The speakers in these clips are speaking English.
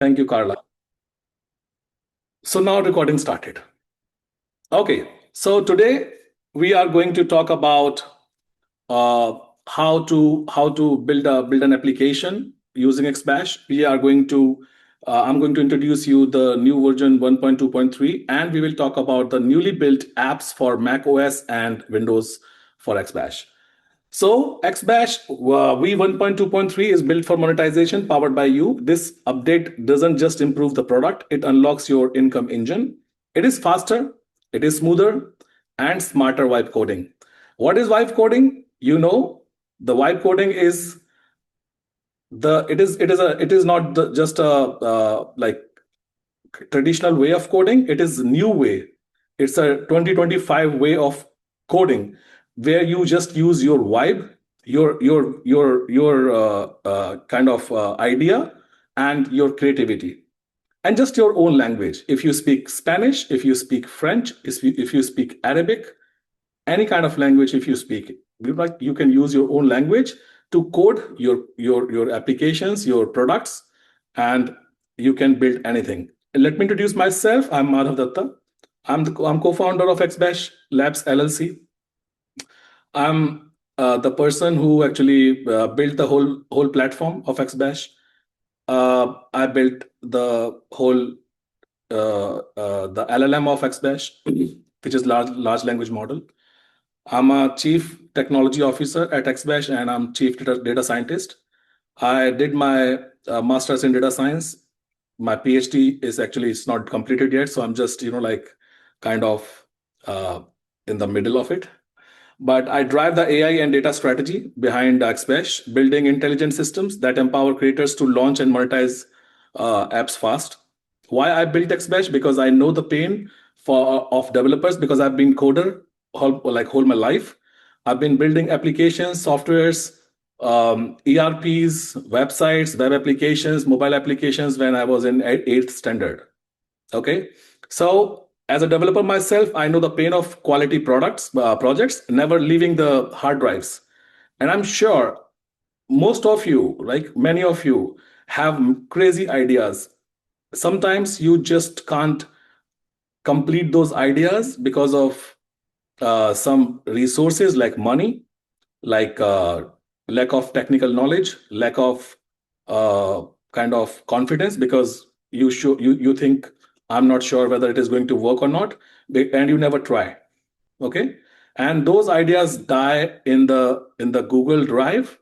Thank you, Carla. So now recording started. Okay, so today we are going to talk about uh, how to build an application using xBash. We are going to I'm going to introduce you the new version 1.2.3, and we will talk about the newly built apps for Mac OS and Windows for xBash. So xBash v1.2.3 is built for monetization, powered by you. This update doesn't just improve the product, it unlocks your income engine. It is faster, it is smoother, and smarter vibe coding. What is vibe coding? You know, the vibe coding is it is not just a like traditional way of coding. It is new way. It's a 2025 way of coding, where you just use your vibe, your kind of idea, and your creativity, and just your own language. If you speak Spanish, if you speak French, if you speak Arabic, any kind of language, if you speak, you can use your own language to code your applications, your products, and you can build anything. Let me introduce myself. I'm Madhav Datta. I'm co-founder of xBesh Labs LLC. I'm the person who actually built the whole platform of xBash. I built the whole the LLM of xBash, which is large language model. I'm a chief technology officer at xBash, and I'm chief data scientist. I did my master's in data science. My PhD is actually, it's not completed yet, so I'm just kind of in the middle of it. But I drive the AI and data strategy behind xBash, building intelligent systems that empower creators to launch and monetize apps fast. Why I built xBash? Because I know the pain of developers, because I've been coder whole my life. I've been building applications, softwares, ERPs, websites, web applications, mobile applications when I was in eighth standard. Okay, so as a developer myself, I know the pain of quality projects never leaving the hard drives. And I'm sure most of you, like many of you, have crazy ideas. Sometimes you just can't complete those ideas because of some resources like money, like lack of technical knowledge, lack of kind of confidence, because you think, I'm not sure whether it is going to work or not, and you never try. Okay, and those ideas die in the Google Drive,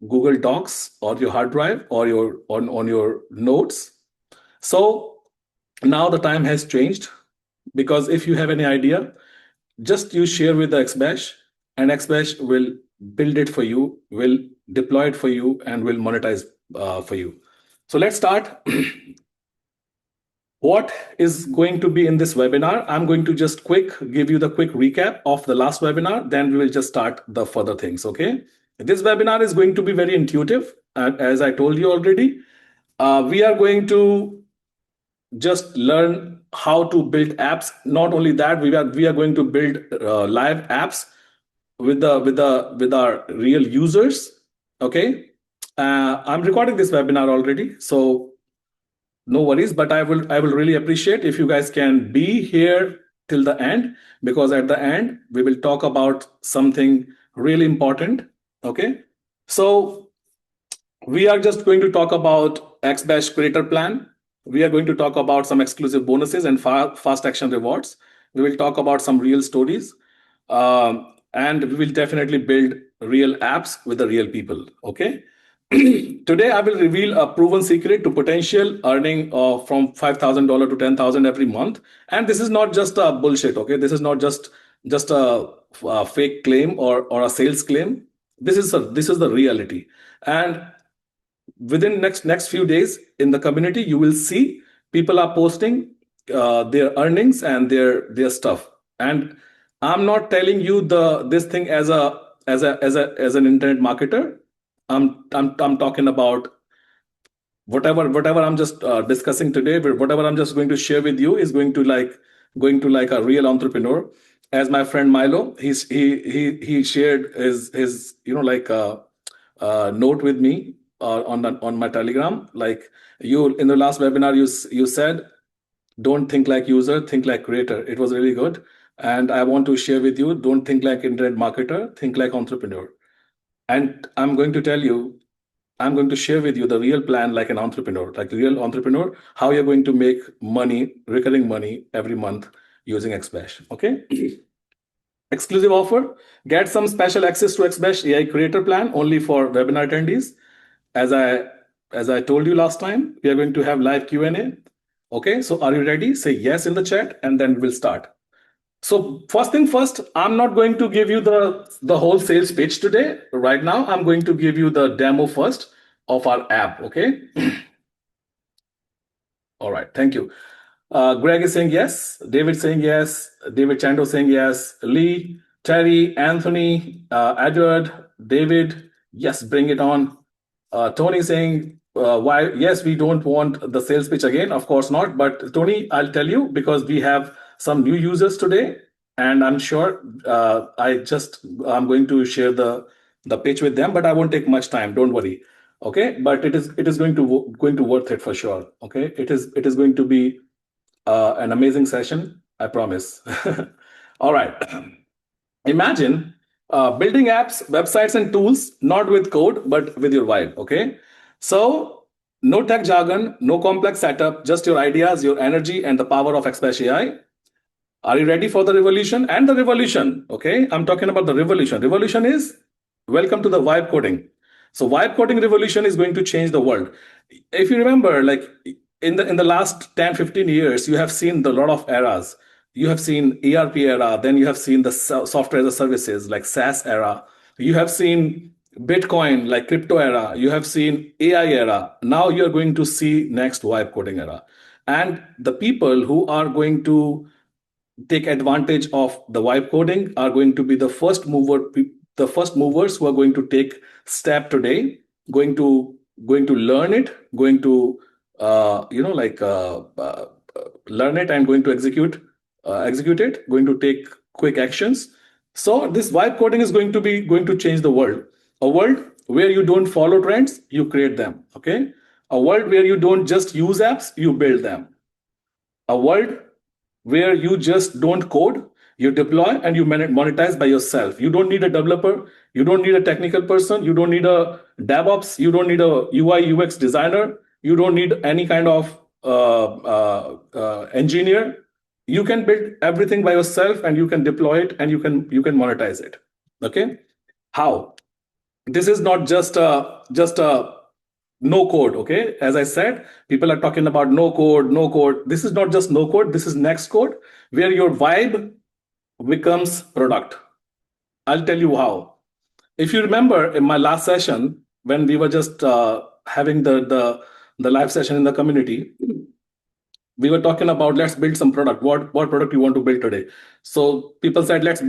Google Docs, or your hard drive, or on your notes. So now the time has changed, because if you have any idea, just you share with the xBash, and xBash will build it for you, will deploy it for you, and will monetize for you. So let's start. What is going to be in this webinar? I'm going to just give you the quick recap of the last webinar. Then we will just start the further things. Okay. This webinar is going to be very intuitive. As I told you already, we are going to just learn how to build apps. Not only that, we are going to build live apps with our real users. Okay, I'm recording this webinar already, so no worries. But I will really appreciate if you guys can be here till the end, because at the end we will talk about something really important. Okay, so we are just going to talk about xBash creator plan. We are going to talk about some exclusive bonuses and fast action rewards. We will talk about some real stories. And we will definitely build real apps with the real people. Okay. Today, I will reveal a proven secret to potential earning from $5,000 to $10,000 every month. And this is not just a bullshit. Okay, this is not just a fake claim or a sales claim. This is the reality. And within next few days in the community, you will see people are posting their earnings and their stuff. And I'm not telling you this thing as an internet marketer. I'm talking about whatever I'm just discussing today, whatever I'm just going to share with you is going to like a real entrepreneur. As my friend Milo, he shared his note with me. on my Telegram. Like you in the last webinar, you said, don't think like user, think like creator. It was really good. And I want to share with you, don't think like internet marketer, think like entrepreneur. And I'm going to tell you, I'm going to share with you the real plan like an entrepreneur, like a real entrepreneur, how you're going to make money, recurring money every month using xBesh. Okay. Exclusive offer, get some special access to xBesh AI creator plan only for webinar attendees. As I told you last time, we are going to have live Q&A. Okay, so are you ready? Say yes in the chat and then we'll start. So first thing first, I'm not going to give you the whole sales pitch today. Right now, I'm going to give you the demo first of our app, okay? All right, thank you. Greg is saying yes. David saying yes. David Chando saying yes. Lee, Terry, Anthony, Edward, David, yes, bring it on. Tony saying, why? Yes, we don't want the sales pitch again. Of course not. But Tony, I'll tell you because we have some new users today, and I'm sure I'm going to share the pitch with them, but I won't take much time. Don't worry. Okay, but it is going to worth it for sure. Okay, it is going to be an amazing session, I promise. All right. Imagine building apps, websites, and tools, not with code, but with your vibe. Okay. So, no tech jargon, no complex setup, just your ideas, your energy, and the power of xBesh AI. Are you ready for the revolution? And the revolution, okay? I'm talking about the revolution. Revolution is welcome to the vibe coding. So vibe coding revolution is going to change the world. If you remember, like in the last 10, 15 years, you have seen the lot of eras. You have seen ERP era, then you have seen the software as a services like SaaS era. You have seen Bitcoin like crypto era. You have seen AI era. Now you're going to see next vibe coding era. And the people who are going to take advantage of the vibe coding are going to be the first movers who are going to take step today, going to learn it, going to learn it and going to execute it, going to take quick actions. So this vibe coding is going to change the world. A world where you don't follow trends, you create them. Okay, a world where you don't just use apps, you build them. A world where you just don't code, you deploy and you monetize by yourself. You don't need a developer, you don't need a technical person, you don't need a DevOps, you don't need a UI UX designer, you don't need any kind of engineer. You can build everything by yourself and you can deploy it and you can monetize it. Okay, how? This is not just a no code. Okay, as I said, people are talking about no code. This is not just no code, this is next code, where your vibe becomes product. I'll tell you how. If you remember in my last session, when we were just having the live session in the community, we were talking about let's build some product. What product you want to build today? So people said let's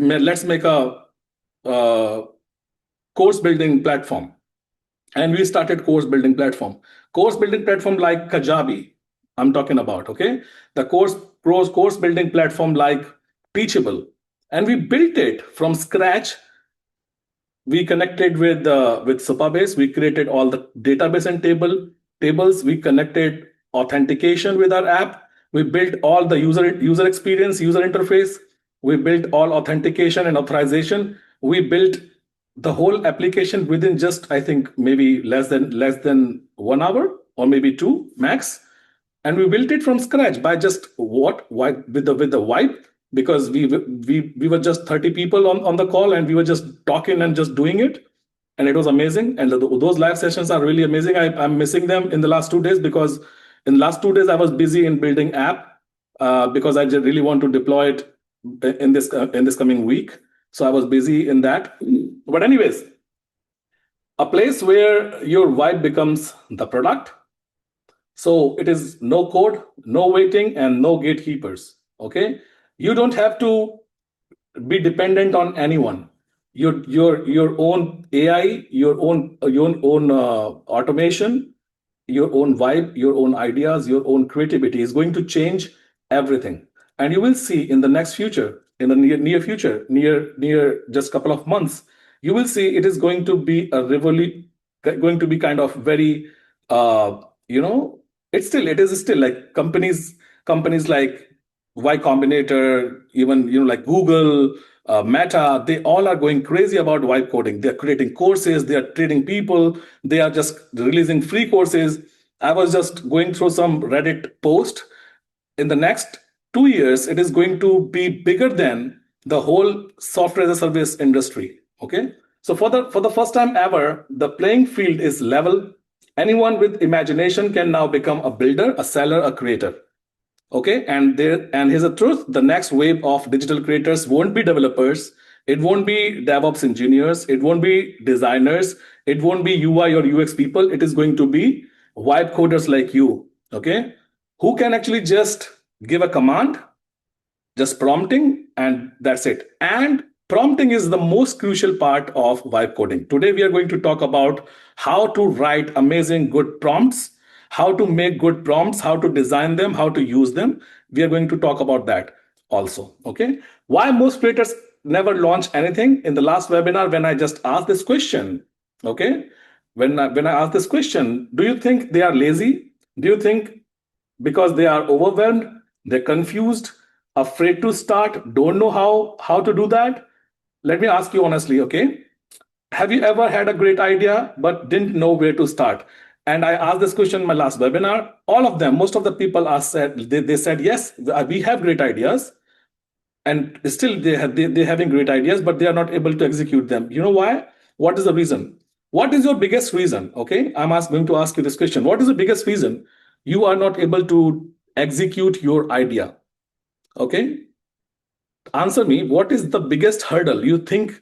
make a course building platform. And we started course building platform like Kajabi. I'm talking about, okay, the course building platform like Teachable, and we built it from scratch. We connected with Supabase. We created all the database and tables. We connected authentication with our app. We built all the user experience, user interface. We built all authentication and authorization. We built the whole application within just, I think, maybe less than 1 hour or maybe 2 max. And we built it from scratch by just with the vibe, because we were just 30 people on the call and we were just talking and just doing it. And it was amazing. And those live sessions are really amazing. I'm missing them in the last 2 days, because in the last 2 days I was busy in building app because I just really want to deploy it in this coming week. So I was busy in that. But anyways, a place where your vibe becomes the product. So it is no code, no waiting, and no gatekeepers. Okay, you don't have to be dependent on anyone. Your own AI, your own automation, your own vibe, your own ideas, your own creativity is going to change everything. And you will see in the next future, in the near future, near just couple of months, you will see it is going to be a going to be kind of very, uh, you know, it is still like companies like Y Combinator, even like Google, Meta, they all are going crazy about vibe coding. They're creating courses, they are training people, they are just releasing free courses. I was just going through some Reddit post. In the next 2 years, it is going to be bigger than the whole software as a service industry. Okay. So for the first time ever, the playing field is level. Anyone with imagination can now become a builder, a seller, a creator. Okay, and here's the truth: the next wave of digital creators won't be developers, it won't be DevOps engineers, it won't be designers, it won't be UI or UX people. It is going to be vibe coders like you. Okay, who can actually just give a command, just prompting, and that's it. And prompting is the most crucial part of vibe coding. Today we are going to talk about how to write amazing good prompts, how to make good prompts, how to design them, how to use them. We are going to talk about that also. Okay, why most creators never launch anything? In the last webinar, when I just asked this question, okay, when I asked this question, do you think they are lazy? Do you think because they are overwhelmed, they're confused, afraid to start, don't know how to do that? Let me ask you honestly, okay? Have you ever had a great idea but didn't know where to start? And I asked this question in my last webinar. All of them, most of the people are said, they said yes, we have great ideas, and still they're having great ideas, but they are not able to execute them. You know why? What is the reason? What is your biggest reason? Okay, going to ask you this question. What is the biggest reason you are not able to execute your idea? Okay, answer me. What is the biggest hurdle you think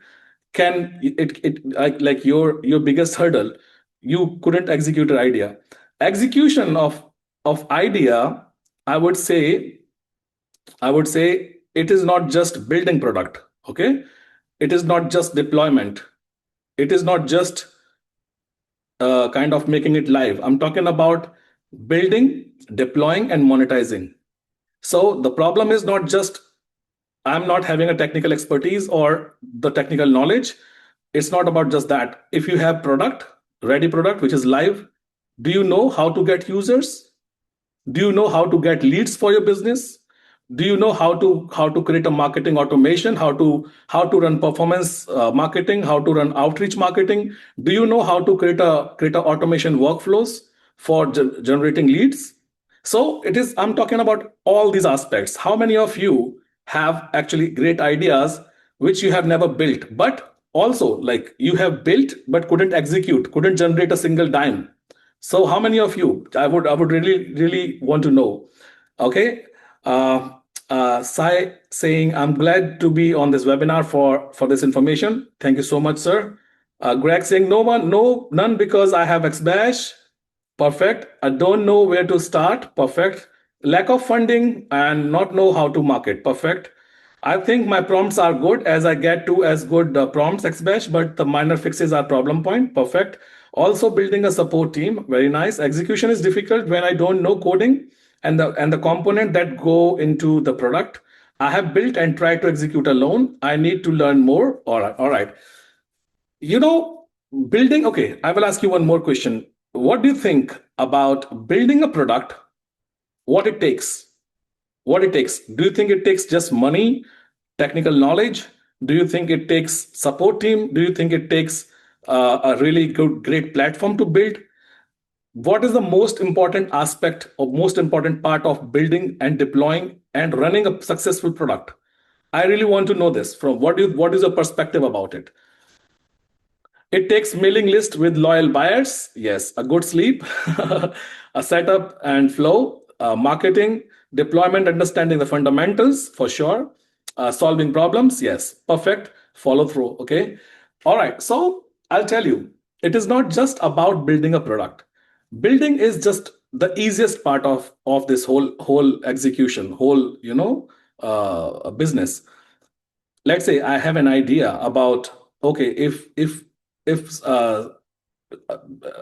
can it like your biggest hurdle? You couldn't execute your idea. Execution of idea, I would say, it is not just building product. Okay, it is not just deployment. It is not just kind of making it live. I'm talking about building, deploying, and monetizing. So the problem is not just I'm not having a technical expertise or the technical knowledge. It's not about just that. If you have product, ready product, which is live, do you know how to get users? Do you know how to get leads for your business? Do you know how to create a marketing automation, how to run performance marketing, how to run outreach marketing? Do you know how to create a automation workflows for generating leads? So it is, I'm talking about all these aspects. How many of you have actually great ideas which you have never built, but also like you have built but couldn't execute, couldn't generate a single dime? So how many of you? I would really want to know. Okay. Uh, Sai saying, I'm glad to be on this webinar for this information. Thank you so much, sir. Greg saying, none because I have xBesh. Perfect. I don't know where to start. Perfect. Lack of funding and not know how to market. Perfect. I think my prompts are good as I get to as good prompts xBash, but the minor fixes are problem point. Perfect. Also building a support team. Very nice. Execution is difficult when I don't know coding and the component that go into the product. I have built and tried to execute alone. I need to learn more. All right. All right. You know, building, okay, I will ask you one more question. What do you think about building a product? What it takes? What it takes? Do you think it takes just money, technical knowledge? Do you think it takes support team? Do you think it takes a really great platform to build? What is the most important aspect or most important part of building and deploying and running a successful product? I really want to know this from what is your perspective about it? It takes mailing list with loyal buyers. Yes, a good sleep, a setup and flow, marketing, deployment, understanding the fundamentals for sure, solving problems. Yes, perfect. Follow through. Okay. All right. So I'll tell you, it is not just about building a product. Building is just the easiest part of this whole execution, whole business. Let's say I have an idea about, okay, if I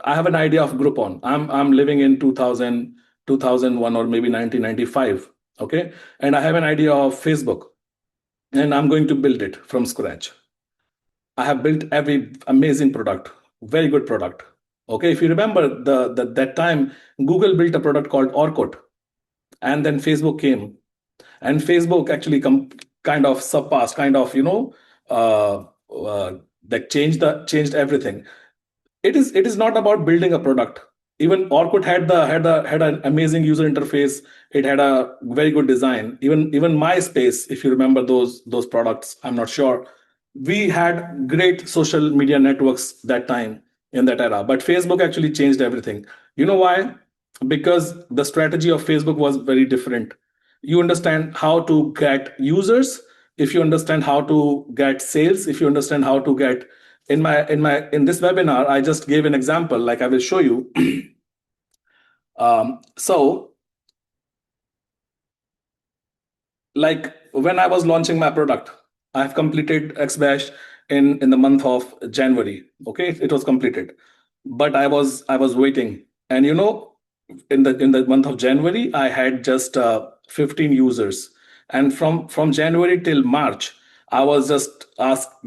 have an idea of Groupon. I'm living in 2001 or maybe 1995. Okay, and I have an idea of Facebook, and I'm going to build it from scratch. I have built every amazing product, very good product. Okay, if you remember that time, Google built a product called Orkut, and then Facebook came, and Facebook actually kind of surpassed, kind of uh, that changed everything. It is not about building a product. Even Orkut had an amazing user interface. It had a very good design. Even MySpace, if you remember those products, I'm not sure. We had great social media networks that time, in that era. But Facebook actually changed everything. You know why? Because the strategy of Facebook was very different. You understand how to get users, if you understand how to get sales, if you understand how to get, in this webinar, I just gave an example, like I will show you. So, like when I was launching my product, I've completed xBesh in the month of January. Okay, it was completed, but I was waiting, and in the month of January, I had just 15 users, and from January till March, I was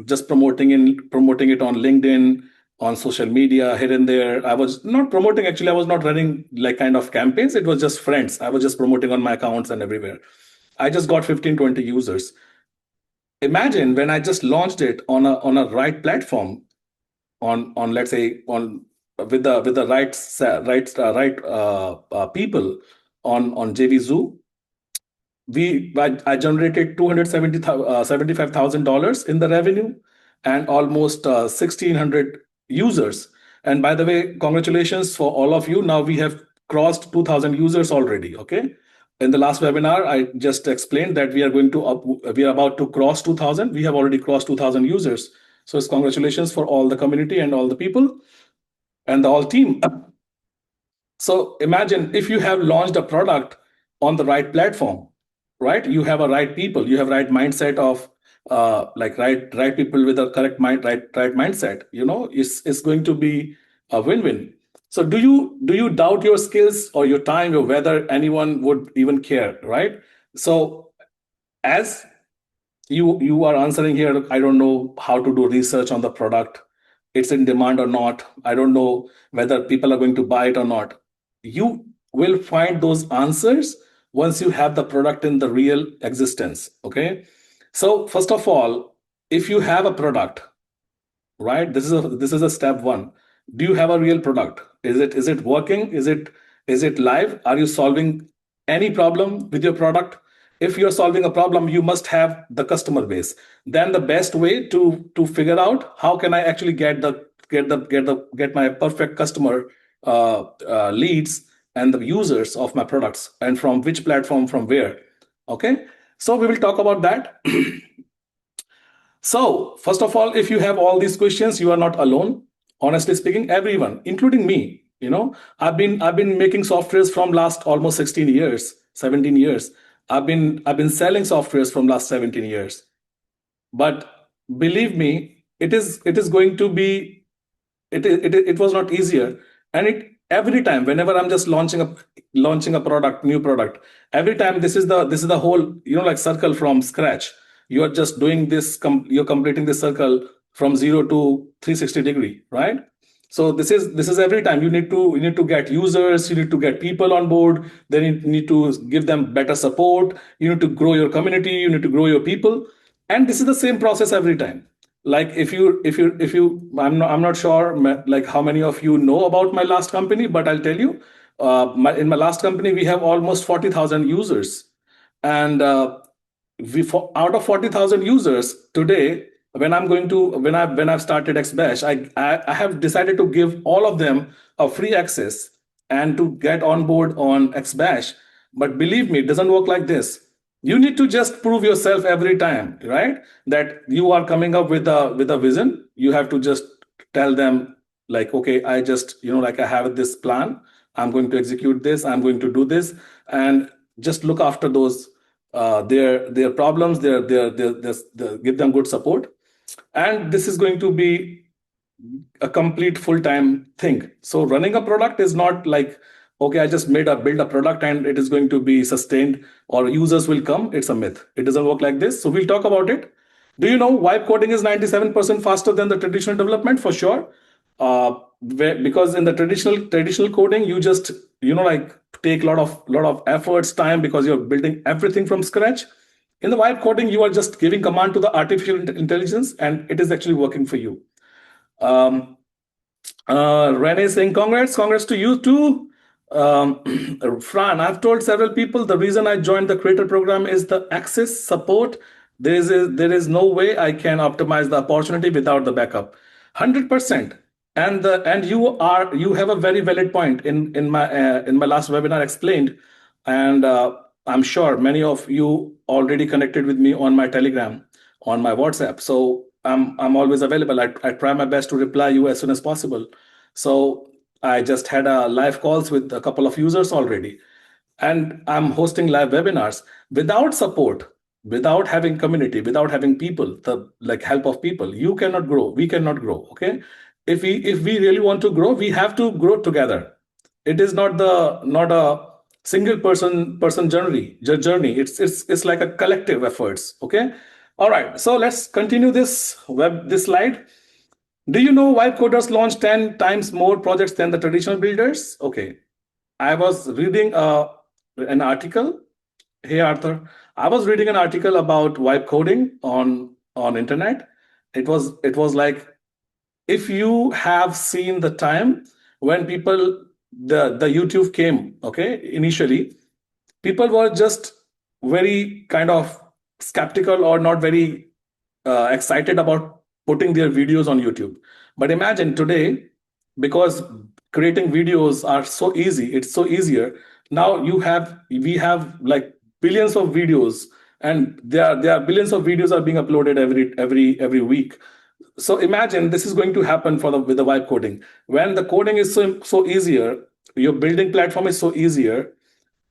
just promoting it on LinkedIn, on social media, here and there. I was not promoting, actually. I was not running like kind of campaigns. It was just friends. I was just promoting on my accounts and everywhere. I just got 15, 20 users. Imagine when I just launched it on a right platform, on let's say on with the right people on JVZoo. I generated $275,000 in the revenue, and almost 1,600 users. And by the way, congratulations for all of you. Now we have crossed 2,000 users already. Okay. In the last webinar, I just explained that we are about to cross 2,000. We have already crossed 2,000 users. So it's congratulations for all the community and all the people and the whole team. So imagine if you have launched a product on the right platform, right? You have a right people, you have right mindset of like right people with a correct right mindset. It's going to be a win-win. So do you doubt your skills or your time or whether anyone would even care, right? So as you are answering here, I don't know how to do research on the product, it's in demand or not, I don't know whether people are going to buy it or not. You will find those answers once you have the product in the real existence. Okay, so first of all, if you have a product, right, this is a step one. Do you have a real product? Is it working? Is it live? Are you solving any problem with your product? If you're solving a problem, you must have the customer base. Then the best way to figure out how can I actually get my perfect customer leads and the users of my products, and from which platform, from where. Okay, so we will talk about that. So, first of all, if you have all these questions, you are not alone. Honestly speaking, everyone, including me, I've been making softwares from last almost 16 years, 17 years. I've been selling softwares from last 17 years. But believe me, it is going to be, it was not easier. And it every time, whenever I'm just launching a product, new product, every time, this is the whole, like circle from scratch. You are just doing this, you're completing this circle from 0 to 360-degree, right? So this is every time you need to get users, you need to get people on board, then you need to give them better support, you need to grow your community, you need to grow your people. And this is the same process every time. Like if you I'm not sure like how many of you know about my last company, but I'll tell you, in my last company we have almost 40,000 users. And out of 40,000 users today, when I've started xBesh, I have decided to give all of them a free access and to get on board on xBash. But believe me, it doesn't work like this. You need to just prove yourself every time, right? That you are coming up with a vision. You have to just tell them, like, okay, I just, like, I have this plan, I'm going to execute this, I'm going to do this, and just look after those their problems, give them good support. And this is going to be a complete full-time thing. So running a product is not like, okay, I just build a product and it is going to be sustained or users will come. It's a myth. It doesn't work like this. So we'll talk about it. Do you know vibe coding is 97% faster than the traditional development? For sure. Because in the traditional coding, you just like take lot of efforts, time, because you're building everything from scratch. In the vibe coding, you are just giving command to the artificial intelligence, and it is actually working for you. Um, Rene saying, congrats to you too. Fran, I've told several people the reason I joined the creator program is the access support. There is no way I can optimize the opportunity without the backup. 100%. And you have a very valid point in my last webinar explained, and I'm sure many of you already connected with me on my Telegram, on my WhatsApp. So I'm always available. I try my best to reply you as soon as possible. So I just had a live calls with a couple of users already, and I'm hosting live webinars. Without support, without having community, without having people, the like help of people, you cannot grow. We cannot grow. Okay, if we really want to grow, we have to grow together. It is not a single person journey. It's like a collective efforts. Okay, all right. So let's continue this slide. Do you know why coders launch 10 times more projects than the traditional builders? Okay. I was reading an article. Hey Arthur, I was reading an article about vibe coding on internet. It was like, if you have seen the time when people the YouTube came, okay, initially people were just very kind of skeptical or not very excited about putting their videos on YouTube. But imagine today, because creating videos are so easy, it's so easier. Now we have like billions of videos, and there are billions of videos are being uploaded every week. So imagine this is going to happen with the vibe coding. When the coding is so easier, your building platform is so easier,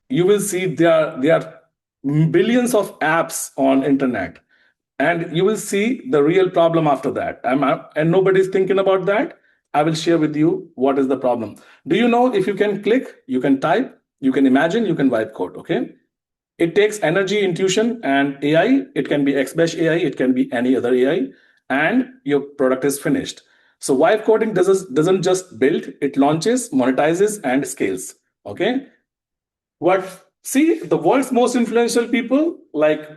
you will see there are billions of apps on internet, and you will see the real problem after that. And nobody's thinking about that. I will share with you what is the problem. Do you know, if you can click, you can type, you can imagine, you can vibe code. Okay, it takes energy, intuition, and AI. It can be xBesh AI, it can be any other AI, and your product is finished. So vibe coding doesn't just build, it launches, monetizes, and scales. Okay, what see the world's most influential people like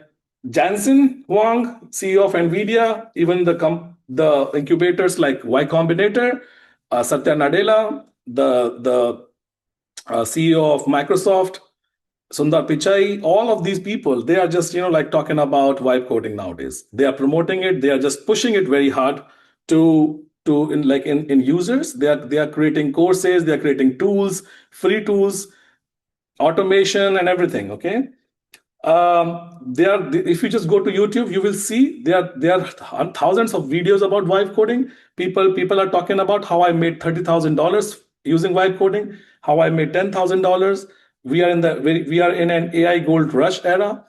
Jansen Huang, CEO of Nvidia, even the incubators like Y Combinator, Satya Nadella, the CEO of Microsoft, Sundar Pichai, all of these people, they are just like talking about vibe coding nowadays. They are promoting it. They are just pushing it very hard in users. They are creating courses. They are creating tools, free tools, automation, and everything. Okay, if you just go to YouTube, you will see there are thousands of videos about vibe coding. People are talking about how I made $30,000 using vibe coding, how I made $10,000. We are in an AI gold rush era.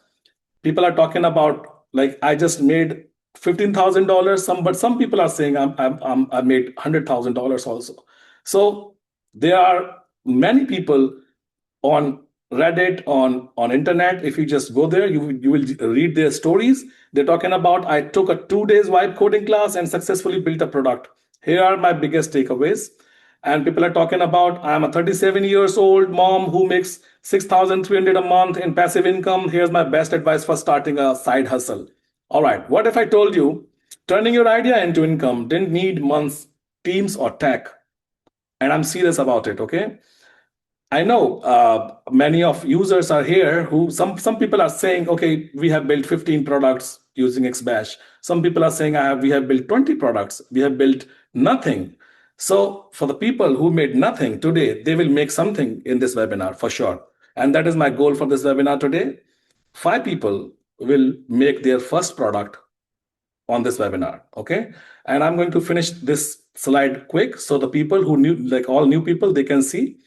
People are talking about, like, I just made $15,000. Some people are saying I made $100,000 also. So there are many people on Reddit, on internet. If you just go there, you will read their stories. They're talking about, I took a 2 days vibe coding class and successfully built a product. Here are my biggest takeaways. And people are talking about, I'm a 37 years old mom who makes 6,300 a month in passive income. Here's my best advice for starting a side hustle. All right, what if I told you turning your idea into income didn't need months, teams, or tech? And I'm serious about it. Okay, I know many of users are here who some people are saying, okay, we have built 15 products using xBash. Some people are saying, we have built 20 products. We have built nothing. So for the people who made nothing today, they will make something in this webinar for sure. And that is my goal for this webinar today. 5 people will make their first product on this webinar. Okay, and I'm going to finish this slide quick so the people who new, like all new people, they can see.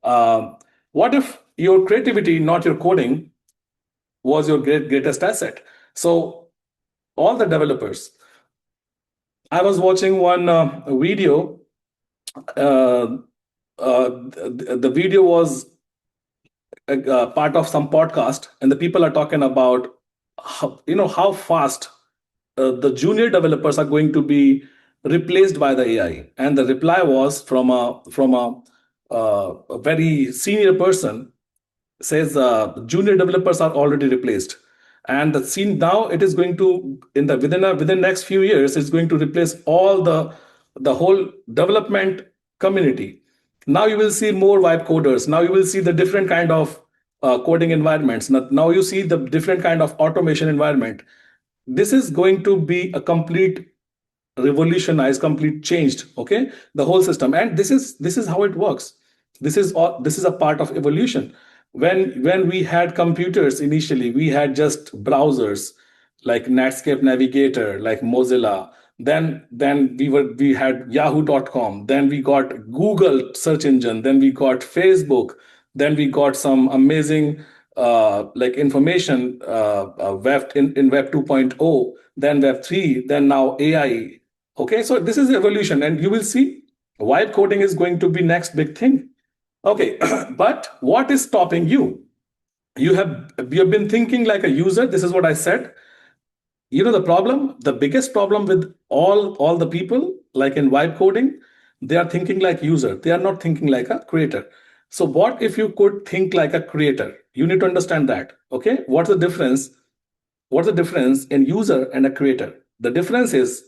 What if your creativity, not your coding, was your greatest asset? So all the developers, I was watching one video. The video was part of some podcast, and the people are talking about how fast the junior developers are going to be replaced by the AI? And the reply was from a very senior person, says junior developers are already replaced, and the scene now, it is going to, in the within next few years, it's going to replace all the whole development community. Now you will see more vibe coders. Now you will see the different kind of coding environments. Now you see the different kind of automation environment. This is going to be a complete revolutionized, complete changed, okay, the whole system. And this is how it works. This is a part of evolution. When we had computers initially, we had just browsers like Netscape Navigator, like Mozilla. Then we had yahoo.com. Then we got Google search engine. Then we got Facebook. Then we got some amazing like information web in web 2.0, then web 3, then now AI. Okay, so this is evolution, and you will see vibe coding is going to be next big thing. Okay, but what is stopping you? You have been thinking like a user. This is what I said. You know, the biggest problem with all the people like in vibe coding, they are thinking like user. They are not thinking like a creator. So what if you could think like a creator? You need to understand that. Okay, what's the difference? What's the difference in user and a creator? The difference is,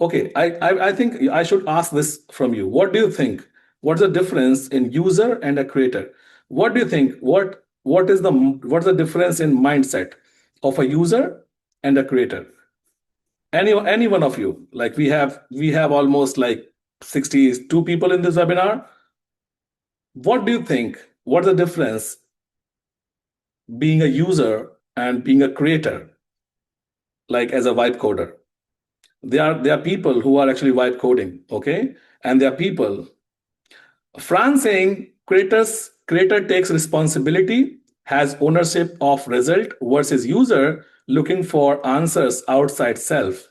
okay, I think I should ask this from you. What do you think? What's the difference in user and a creator? What do you think? What's the difference in mindset of a user and a creator? Any one of you? Like we have almost like 62 people in this webinar. What do you think? What's the difference being a user and being a creator, like as a vibe coder? There are people who are actually vibe coding, okay? And there are people. Fran saying creator takes responsibility, has ownership of result versus user looking for answers outside self.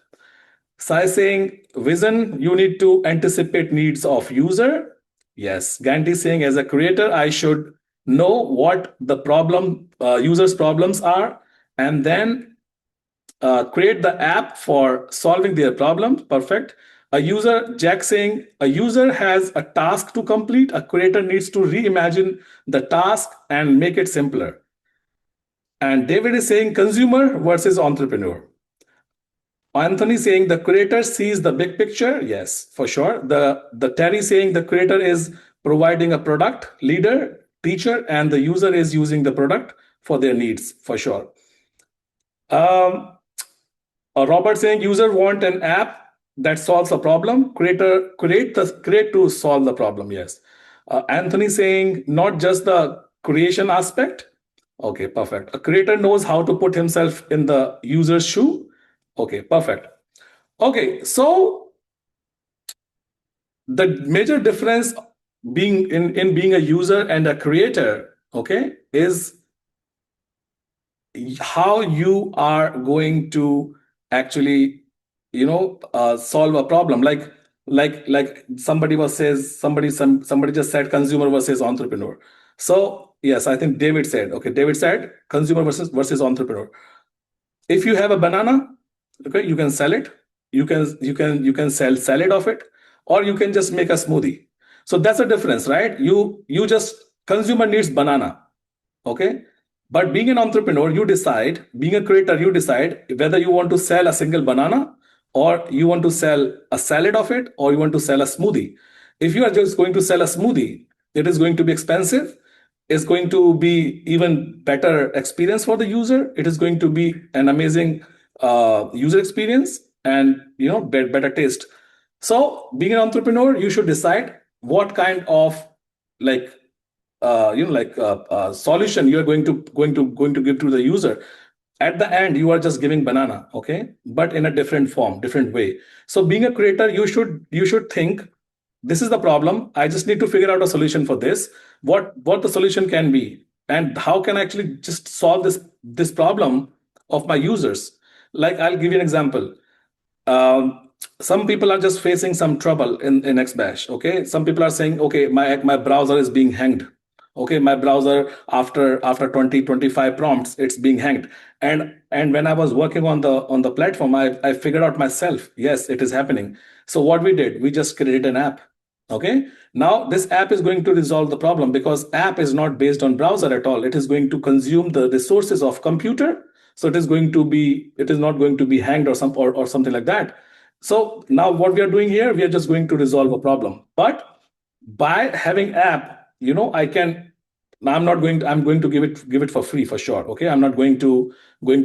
Sai saying vision, you need to anticipate needs of user. Yes. Ganti saying as a creator, I should know what the user's problems are, and then create the app for solving their problems. Perfect. Jack saying, a user has a task to complete. A creator needs to reimagine the task and make it simpler. And David is saying consumer versus entrepreneur. Anthony saying the creator sees the big picture. Yes, for sure. The Terry saying the creator is providing a product, leader, teacher, and the user is using the product for their needs, for sure. Robert saying user want an app that solves a problem. Create to solve the problem. Yes. Anthony saying not just the creation aspect. Okay, perfect. A creator knows how to put himself in the user's shoe. Okay, perfect. Okay, so the major difference being in being a user and a creator, okay, is how you are going to actually, solve a problem. Like somebody just said consumer versus entrepreneur. So yes, I think David said consumer versus entrepreneur. If you have a banana, okay, you can sell it. You can sell salad of it, or you can just make a smoothie. So that's the difference, right? You just consumer needs banana, okay. But being an entrepreneur, being a creator, you decide whether you want to sell a single banana, or you want to sell a salad of it, or you want to sell a smoothie. If you are just going to sell a smoothie, it is going to be expensive. It's going to be even better experience for the user. It is going to be an amazing user experience, and better taste. So being an entrepreneur, you should decide what kind of like solution you are going to give to the user. At the end, you are just giving banana, okay, but in a different form, different way. So being a creator, you should think, this is the problem. I just need to figure out a solution for this. What the solution can be, and how can I actually just solve this problem of my users. Like I'll give you an example. Some people are just facing some trouble in xBesh. Okay, some people are saying, okay, my browser is being hanged. Okay, my browser after 20-25 prompts, it's being hanged. And when I was working on the platform, I figured out myself, yes, it is happening. So what we did, we just created an app. Okay. Now this app is going to resolve the problem because app is not based on browser at all. It is going to consume the resources of computer. So it is not going to be hanged or something like that. So now what we are doing here, we are just going to resolve a problem. But by having app, I'm going to give it for free for sure. Okay. I'm not going to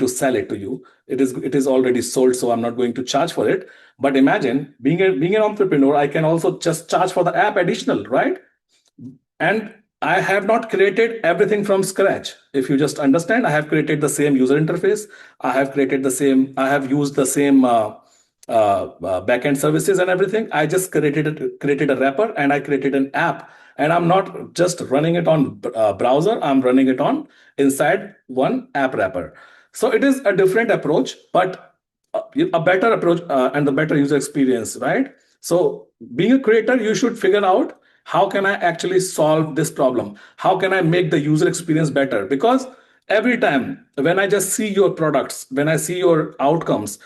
sell it to you. It is already sold, so I'm not going to charge for it. But imagine being an entrepreneur, I can also just charge for the app additional, right? And I have not created everything from scratch. If you just understand, I have created the same user interface. I have used the same backend services and everything. I just created a wrapper and I created an app. And I'm not just running it on browser. I'm running it on inside one app wrapper. So it is a different approach, but a better approach and the better user experience, right? So being a creator, you should figure out how can I actually solve this problem? How can I make the user experience better? Because every time when I just see your products, when I see your outcomes,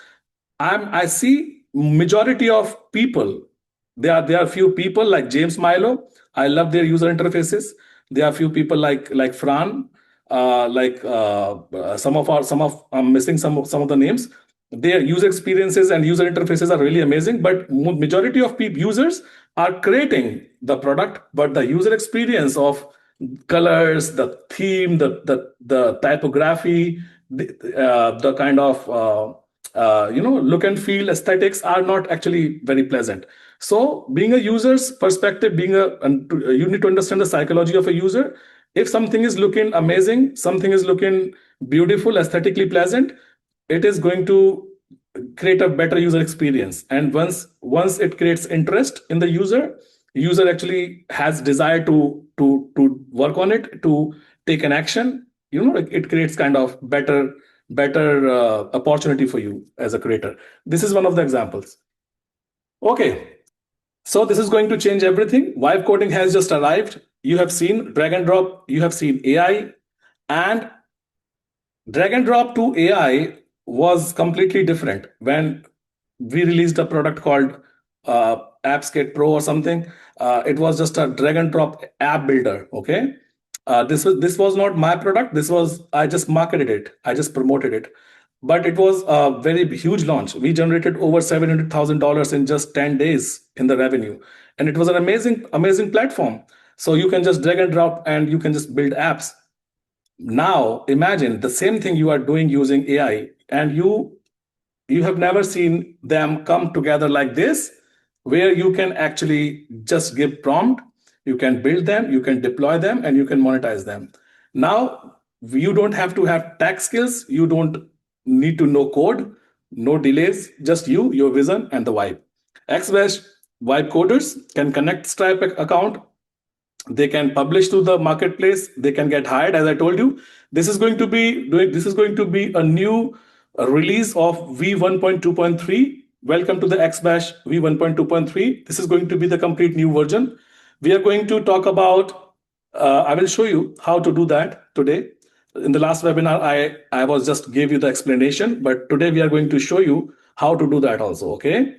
I see majority of people. There are few people like James Milo. I love their user interfaces. There are few people like Fran, some of I'm missing some of the names. Their user experiences and user interfaces are really amazing, but majority of users are creating the product, but the user experience of colors, the theme, the typography, the kind of look and feel aesthetics are not actually very pleasant. So being a user's perspective, you need to understand the psychology of a user. If something is looking amazing, something is looking beautiful, aesthetically pleasant, it is going to create a better user experience. And once it creates interest in the user actually has desire to work on it, to take an action. It creates kind of better opportunity for you as a creator. This is one of the examples. Okay, so this is going to change everything. Vibe coding has just arrived. You have seen drag and drop, you have seen AI, and drag and drop to AI was completely different when we released a product called AppSkate Pro or something. It was just a drag and drop app builder. Okay, this was not my product. I just marketed it. I just promoted it, but it was a very huge launch. We generated over $700,000 in just 10 days in the revenue, and it was an amazing platform. So you can just drag and drop, and you can just build apps. Now imagine the same thing you are doing using AI, and you have never seen them come together like this, where you can actually just give prompt, you can build them, you can deploy them, and you can monetize them. Now you don't have to have tech skills, you don't need to know code, no delays, just your vision, and the vibe. xBesh vibe coders can connect Stripe account, they can publish to the marketplace, they can get hired. As I told you, this is going to be a new release of v1.2.3. Welcome to the xBash v1.2.3. This is going to be the complete new version. We are going to talk about I will show you how to do that today. In the last webinar, I was just gave you the explanation, but today we are going to show you how to do that also. Okay.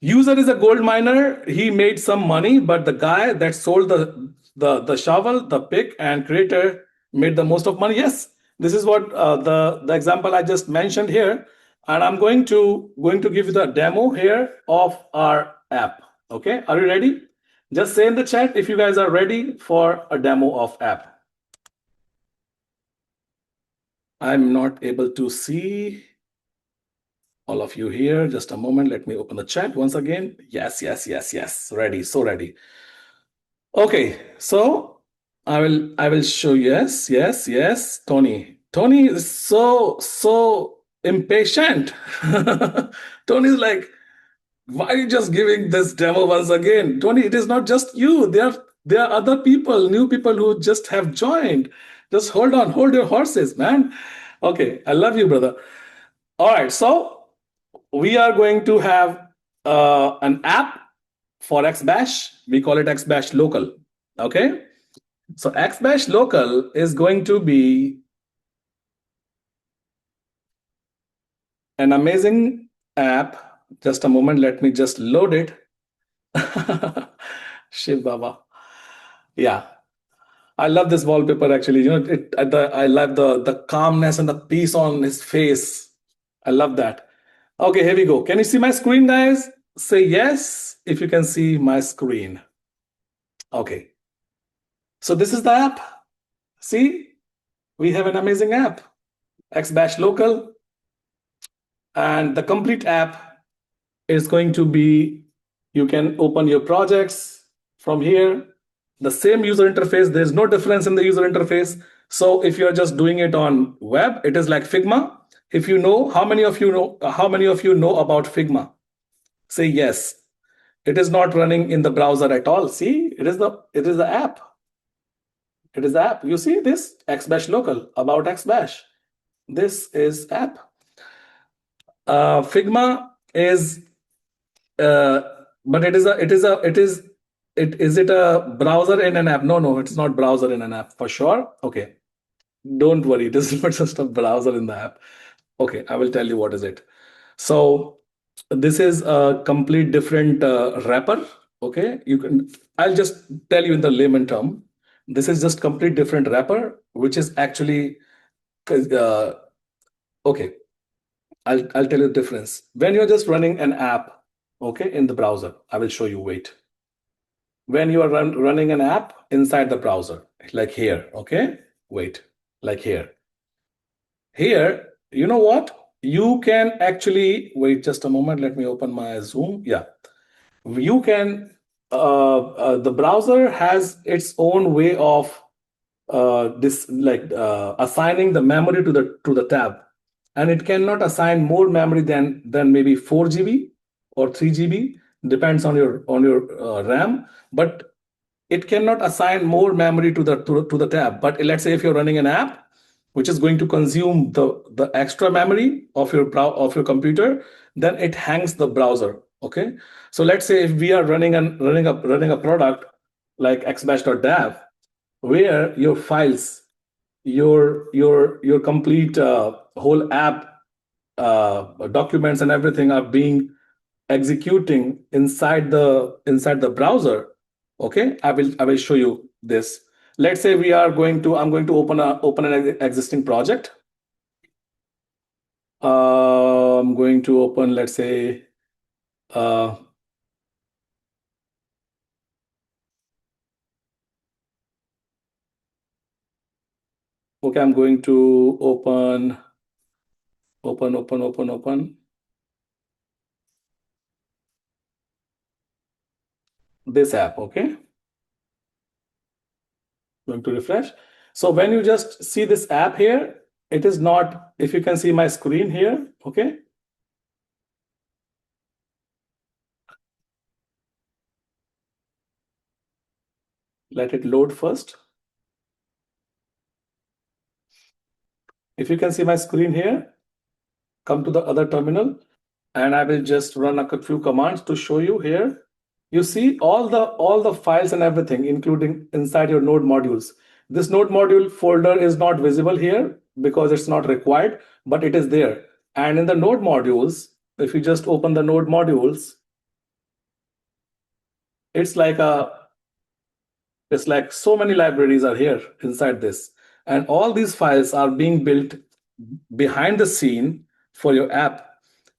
User is a gold miner. He made some money, but the guy that sold the shovel, the pick, and creator made the most of money. Yes, this is what the example I just mentioned here, and I'm going to give you the demo here of our app. Okay, are you ready? Just say in the chat if you guys are ready for a demo of app. I'm not able to see all of you here. Just a moment. Let me open the chat once again. Yes. Ready. So ready. Okay. So I will show. Yes. Tony is so impatient. Tony is like, why are you just giving this demo once again? Tony, it is not just you. There are other people, new people who just have joined. Just hold on, hold your horses, man. Okay, I love you, brother. All right, so we are going to have an app for xBash. We call it xBash Local. Okay, so xBash Local is going to be an amazing app. Just a moment, let me just load it. Shiv Baba. Yeah, I love this wallpaper actually. I love the calmness and the peace on his face. I love that. Okay, here we go. Can you see my screen, guys? Say yes if you can see my screen. Okay. So this is the app. See, we have an amazing app, xBash Local, and the complete app is going to be, you can open your projects from here. The same user interface, there's no difference in the user interface. So if you're just doing it on web, it is like Figma. If you know, how many of you know about Figma? Say yes. It is not running in the browser at all. See, it is the app. It is the app. You see this xBash Local, about xBash. This is app. Figma is, uh, but is it a browser in an app? No, no, it's not browser in an app for sure. Okay, don't worry, it is not just a browser in the app. Okay, I will tell you what is it. So this is a complete different wrapper. Okay, I'll just tell you in the layman term. This is just complete different wrapper, which is actually, uh, okay. I'll tell you the difference. When you're just running an app, okay, in the browser, I will show you. Wait. When you are running an app inside the browser, like here, okay? Wait, like here. Here, you know what? You can actually, wait just a moment. Let me open my Zoom. Yeah. You can, the browser has its own way of this like assigning the memory to the tab, and it cannot assign more memory than maybe 4 GB or 3 GB, depends on your RAM. But it cannot assign more memory to the tab. But let's say if you're running an app which is going to consume the extra memory of your computer, then it hangs the browser. Okay, so let's say if we are running a product like xbash.dev, where your files, your complete whole app documents and everything are being executing inside the browser. Okay, I will show you this. Let's say I'm going to open an existing project. I'm going to open, let's say, uh, okay, I'm going to open this app. Okay, going to refresh. So when you just see this app here, it is not, if you can see my screen here, okay. Let it load first. If you can see my screen here, come to the other terminal, and I will just run a few commands to show you here. You see all the files and everything, including inside your node modules. This node module folder is not visible here because it's not required, but it is there. And in the node modules, if you just open the node modules, it's like so many libraries are here inside this. And all these files are being built behind the scene for your app.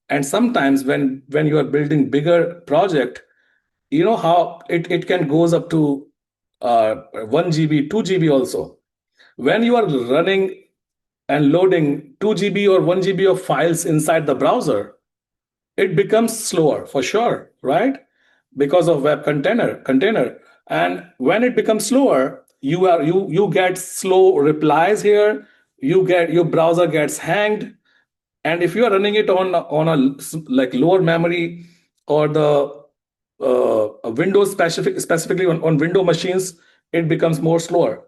And sometimes when you are building bigger project, you know how it can goes up to 1 GB, 2 GB also. When you are running and loading 2 GB or 1 GB of files inside the browser, it becomes slower for sure, right? Because of web container. And when it becomes slower, you get slow replies here. Your browser gets hanged. And if you are running it on a like lower memory, or the Windows specifically on Windows machines, it becomes more slower.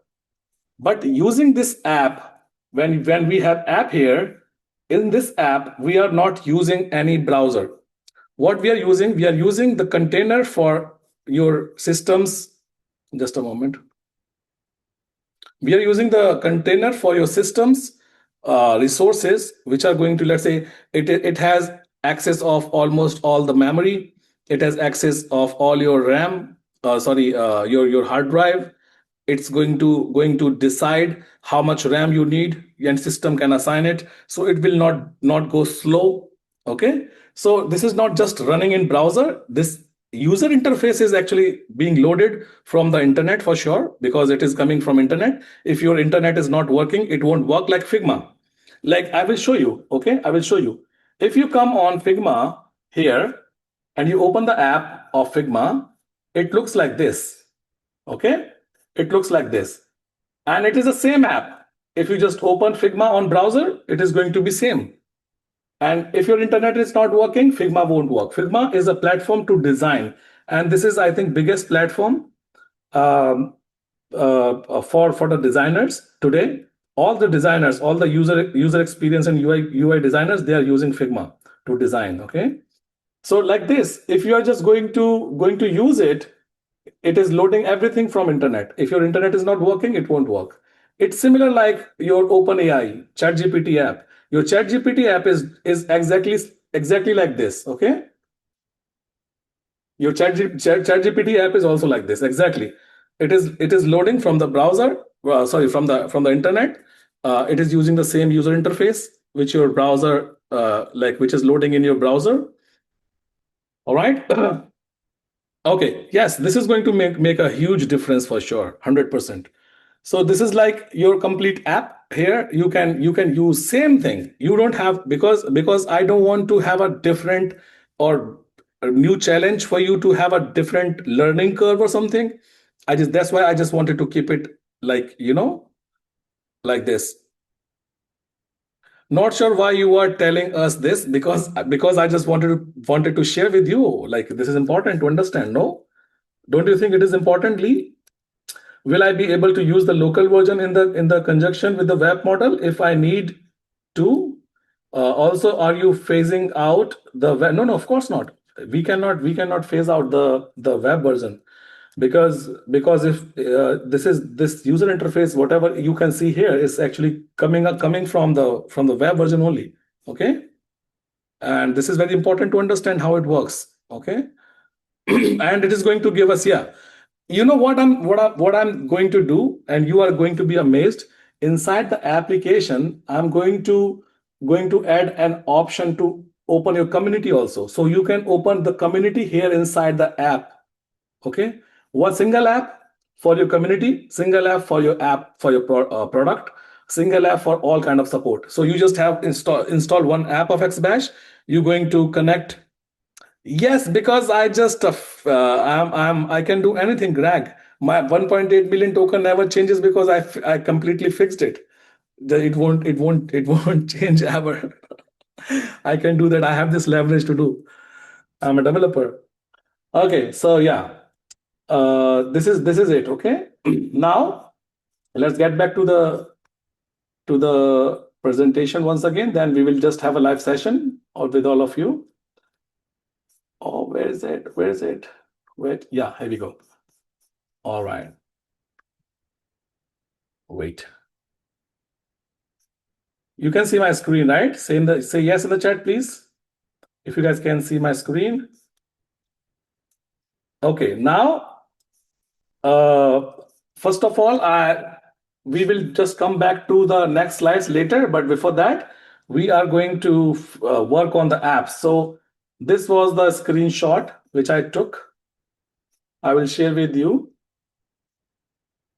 But using this app, when we have app here, in this app, we are not using any browser. What we are using the container for your systems. Just a moment. We are using the container for your systems resources, which are going to, let's say, it has access of almost all the memory. It has access of all your RAM, your hard drive. It's going to decide how much RAM you need, and system can assign it, so it will not go slow. Okay, so this is not just running in browser. This user interface is actually being loaded from the internet for sure, because it is coming from internet. If your internet is not working, it won't work like Figma. Like, I will show you. Okay, I will show you. If you come on Figma here and you open the app of Figma, it looks like this. Okay, it looks like this, and it is the same app. If you just open Figma on browser, it is going to be same. And if your internet is not working, Figma won't work. Figma is a platform to design, and this is, I think, biggest platform um, for the designers today. All the designers, all the user experience and UI designers, they are using Figma to design. Okay, so like this, if you are just going to use it, it is loading everything from internet. If your internet is not working, it won't work. It's similar like your OpenAI ChatGPT app. Your ChatGPT app is exactly like this. Okay, your ChatGPT app is also like this exactly. It is loading from the browser. Sorry, from the internet. It is using the same user interface which your browser, which is loading in your browser. All right. Okay, yes, this is going to make a huge difference for sure, 100%. So this is like your complete app. Here you can use same thing. You don't have, because I don't want to have a different or a new challenge for you to have a different learning curve or something. That's why I just wanted to keep it like, like this. Not sure why you are telling us this, because I just wanted to share with you, like, this is important to understand. No, don't you think it is important, Lee? Will I be able to use the local version in the conjunction with the web model if I need to? Also, are you phasing out the web? No, no, of course not. We cannot phase out the web version, because if this user interface, whatever you can see here, is actually coming from the web version only. Okay, and this is very important to understand how it works. Okay, and it is going to give us, yeah, you know what I'm going to do, and you are going to be amazed. Inside the application, I'm going to add an option to open your community also, so you can open the community here inside the app. Okay, one single app for your community, single app for your app, for your product, single app for all kind of support. So you just have install one app of xBesh. You're going to connect. Yes, because I can do anything, Greg. My 1.8 million token never changes, because I completely fixed it. It won't change ever. I can do that. I have this leverage to do. I'm a developer. Okay, so yeah, this is it. Okay, now let's get back to the presentation once again. Then we will just have a live session or with all of you. Oh, where is it? Where is it? Wait, yeah, here we go. All right. Wait. You can see my screen, right? Say yes in the chat, please. If you guys can see my screen. Okay, now, first of all, we will just come back to the next slides later. But before that, we are going to work on the apps. So this was the screenshot which I took. I will share with you.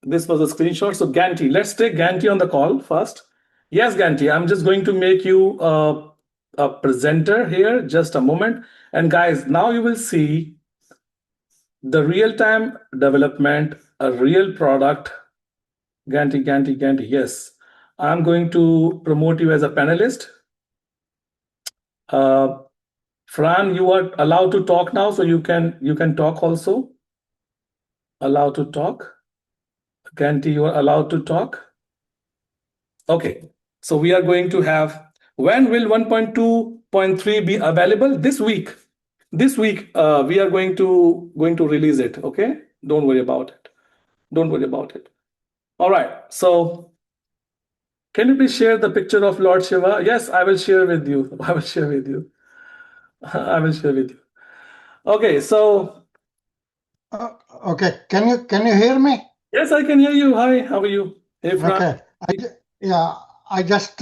This was a screenshot. So Ganti, let's take Ganti on the call first. Yes, Ganti, I'm just going to make you a presenter here. Just a moment. And guys, now you will see the real-time development, a real product. Ganti, yes. I'm going to promote you as a panelist. Fran, you are allowed to talk now, so you can talk also. Allowed to talk. Ganti, you are allowed to talk. Okay, so we are going to have, when will 1.2.3 be available? This week. This week, we are going to release it. Okay, don't worry about it. Don't worry about it. All right. So, can you please share the picture of Lord Shiva? Yes, I will share with you. I will share with you. I will share with you. Okay, so Uh, okay, can you hear me? yes, I can hear you. Hi, how are you? Hey, Fran. Okay, yeah, I just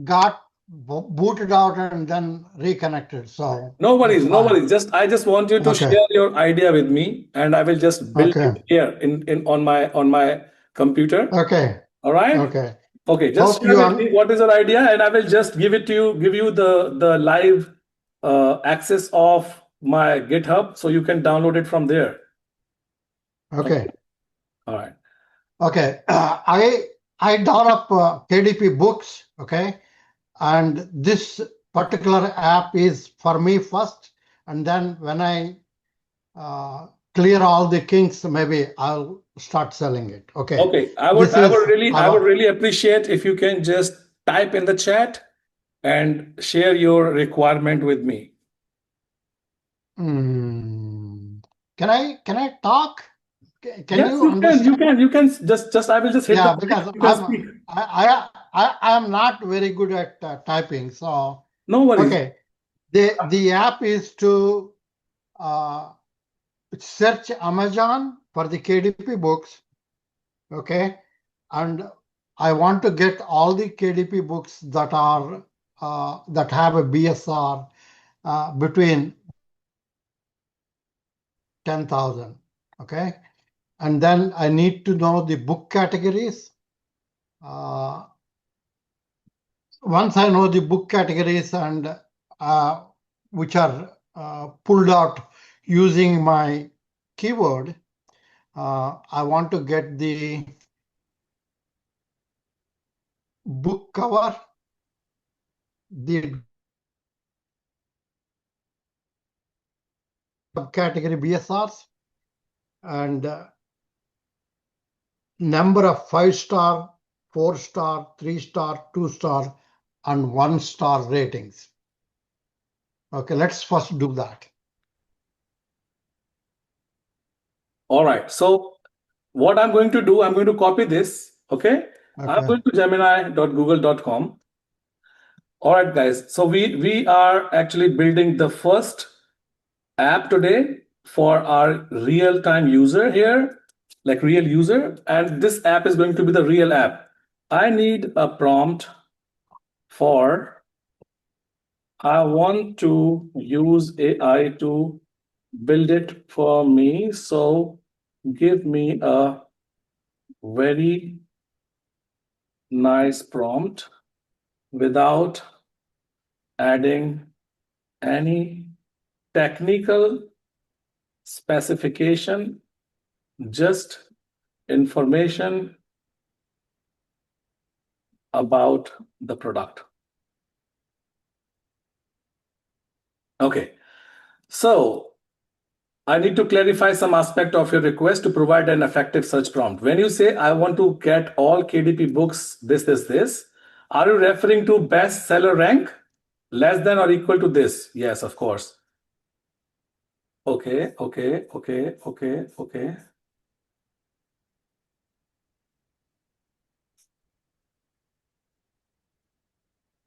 got booted out and then reconnected. So No that's worries, no why. worries. Just I just want you to Okay, share your idea with me, and I will just build okay, it here in on my computer. okay, All right. okay. Okay, just Hope share you with me on. what is your idea, and I will just give it to you, give you the live access of my GitHub, so you can download it from there. Okay. Okay, All right. okay. I develop KDP books. Okay, and this particular app is for me first, and then when I uh, clear all the kinks, maybe I'll start selling it. Okay. Okay. This is I would our, really appreciate if you can just type in the chat and share your requirement with me. mm, can I talk? Can Yes, you you can. You understand? can. You can just. I will just hit the Yeah, mic. because You can speak. I am not very good at typing. So No worries. okay, the app is to uh, search Amazon for the KDP books. Okay, and I want to get all the KDP books that are that have a BSR between 10,000. Okay, and then I need to know the book categories. Uh, Once I know the book categories and which are pulled out using my keyword, I want to get the book cover, the subcategory BSRs, and number of 5-star, 4-star, 3-star, 2-star, and 1-star ratings. Okay, let's first do that. All right. So what I'm going to do, I'm going to copy this. Okay. I'm Okay. going to gemini.google.com. All right, guys. So we are actually building the first app today for our real-time user here, like real user, and this app is going to be the real app. I need a prompt for I want to use AI to build it for me. So give me a very nice prompt without adding any technical specification, just information about the product. Okay, so I need to clarify some aspect of your request to provide an effective search prompt. When you say, I want to get all KDP books, this, are you referring to bestseller rank? Less than or equal to this? Yes, of course. Okay.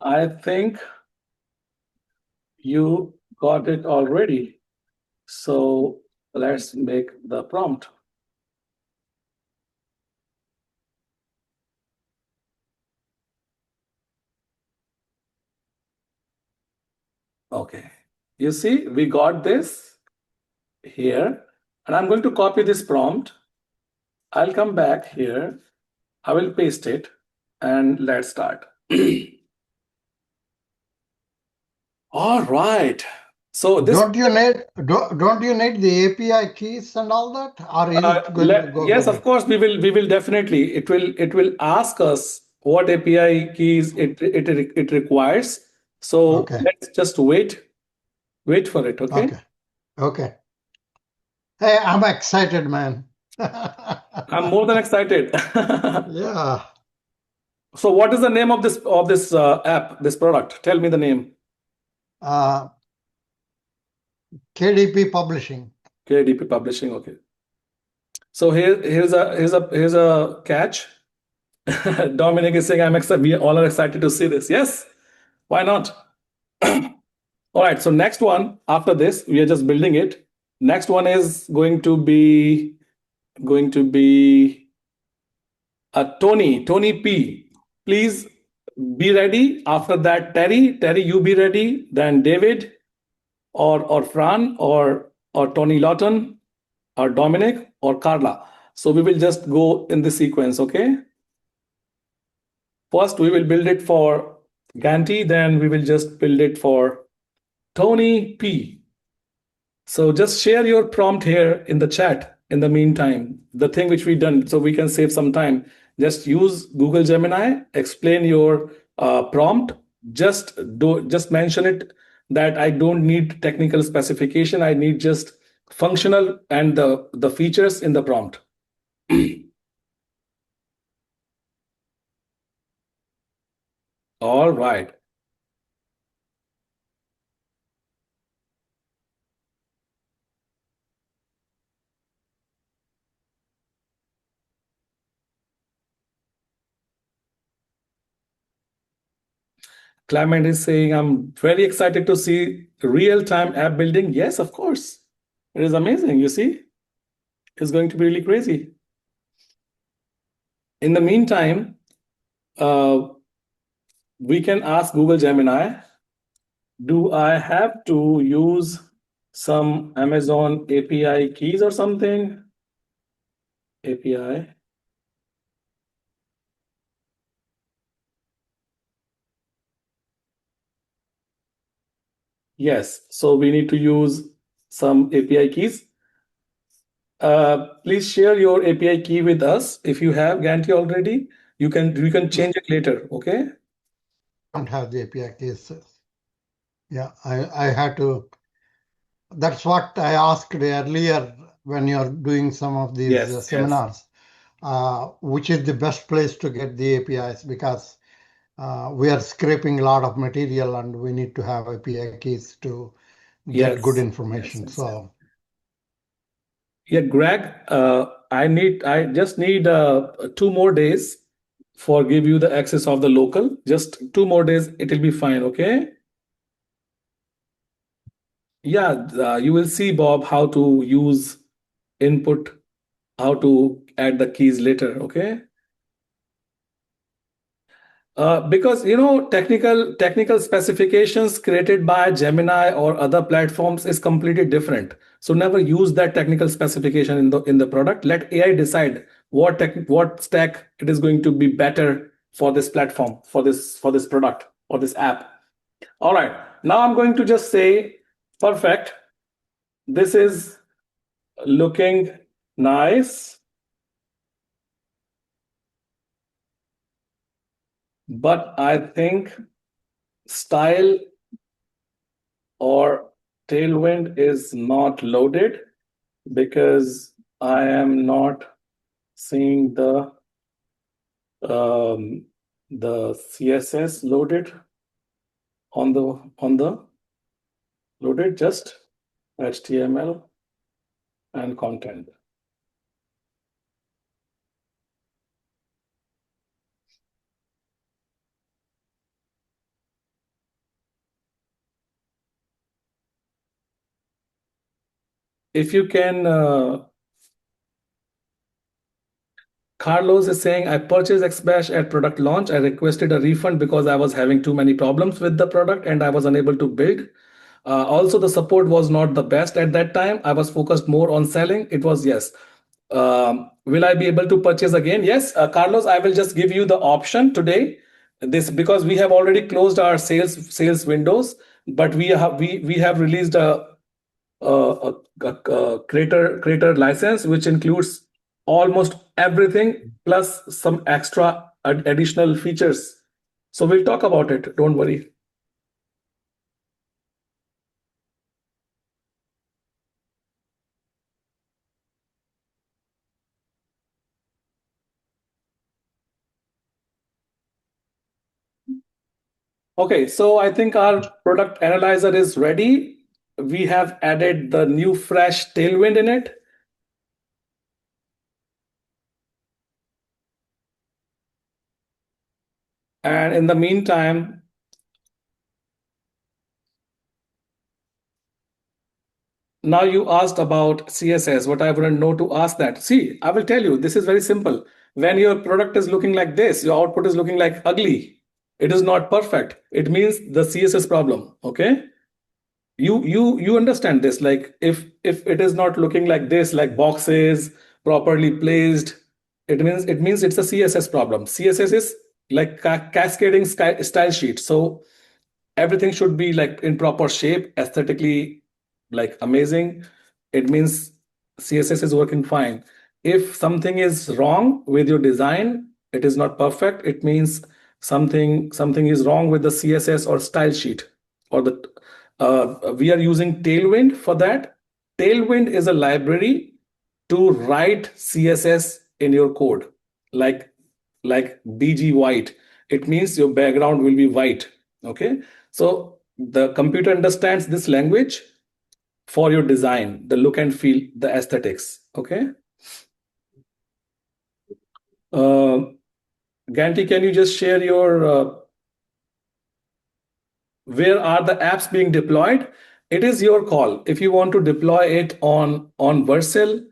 I think you got it already. So let's make the prompt. Okay. You see, we got this here, and I'm going to copy this prompt. I'll come back here. I will paste it, and let's start. All right. So this Don't you need the API keys and all that, or is it going to go yes, of away? course, we will definitely. It will ask us what API keys it requires. So Okay, let's just wait for it. Okay. okay, okay. Hey, I'm excited, man. I'm more than excited. Yeah, So what is the name of this app, this product? Tell me the name. uh, KDP Publishing. KDP Publishing. Okay. So here's a catch. Dominic is saying I'm excited. We all are excited to see this. Yes. Why not? All right. So next one after this, we are just building it. Next one is going to be Tony P. Please be ready. After that, Terry, you be ready. Then David, or Fran, or Tony Lawton, or Dominic, or Carla. So we will just go in the sequence, okay? First, we will build it for Ganti, then we will just build it for Tony P. So just share your prompt here in the chat in the meantime, the thing which we done, so we can save some time. Just use Google Gemini, explain your prompt, just mention it that I don't need technical specification, I need just functional and the features in the prompt. All right. Clement is saying, I'm very excited to see real-time app building. Yes, of course. It is amazing. You see, it's going to be really crazy. In the meantime, we can ask Google Gemini, do I have to use some Amazon API keys or something? API. Yes, so we need to use some API keys. Please share your API key with us. If you have Ganti already, you can change it later, okay? Don't have the API cases. Yeah, I had to. That's what I asked earlier when you're doing some of these Yes, seminars. Which is the best place to get the APIs, because we are scraping a lot of material and we need to have API keys to get good yes, information. yes. So Yeah, Greg, I just need 2 more days for give you the access of the local. Just 2 more days, it will be fine, okay? Yeah, you will see, Bob, how to use input, how to add the keys later, okay? Because technical specifications created by Gemini or other platforms is completely different. So never use that technical specification in the product. Let AI decide what stack it is going to be better for this platform, for this product or this app. All right. Now I'm going to just say, perfect. This is looking nice, but I think style or tailwind is not loaded because I am not seeing um, the CSS loaded on the loaded, just HTML and content. If you can, Carlos is saying, I purchased xBesh at product launch. I requested a refund because I was having too many problems with the product and I was unable to build. Also, the support was not the best at that time. I was focused more on selling. It was yes. Will I be able to purchase again? Yes, Carlos, I will just give you the option today. This because we have already closed our sales windows, but we have released a creator license which includes almost everything plus some extra additional features. So we'll talk about it. Don't worry. Okay, so I think our product analyzer is ready. We have added the new fresh tailwind in it. And in the meantime, now you asked about CSS, what I wouldn't know to ask that. See, I will tell you, this is very simple. When your product is looking like this, your output is looking like ugly. It is not perfect. It means the CSS problem. Okay. You understand this. Like if it is not looking like this, like boxes properly placed, it means it's a CSS problem. CSS is like cascading style sheet. So everything should be like in proper shape, aesthetically like amazing. It means CSS is working fine. If something is wrong with your design, it is not perfect, it means something is wrong with the CSS or style sheet. Or the we are using Tailwind for that. Tailwind is a library to write CSS in your code, like BG white. It means your background will be white. Okay, so the computer understands this language for your design, the look and feel, the aesthetics. Okay. Uh, Ganti, can you just share your where are the apps being deployed? It is your call. If you want to deploy it on Vercel,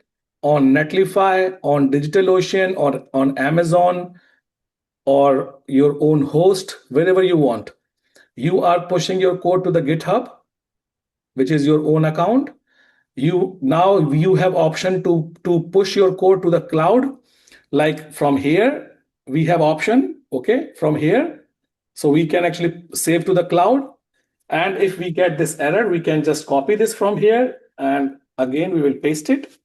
on Netlify, on DigitalOcean, or on Amazon, or your own host, wherever you want, you are pushing your code to the GitHub, which is your own account. You have option to push your code to the cloud. Like from here, we have option, okay, from here. So we can actually save to the cloud. And if we get this error, we can just copy this from here. And again, we will paste it.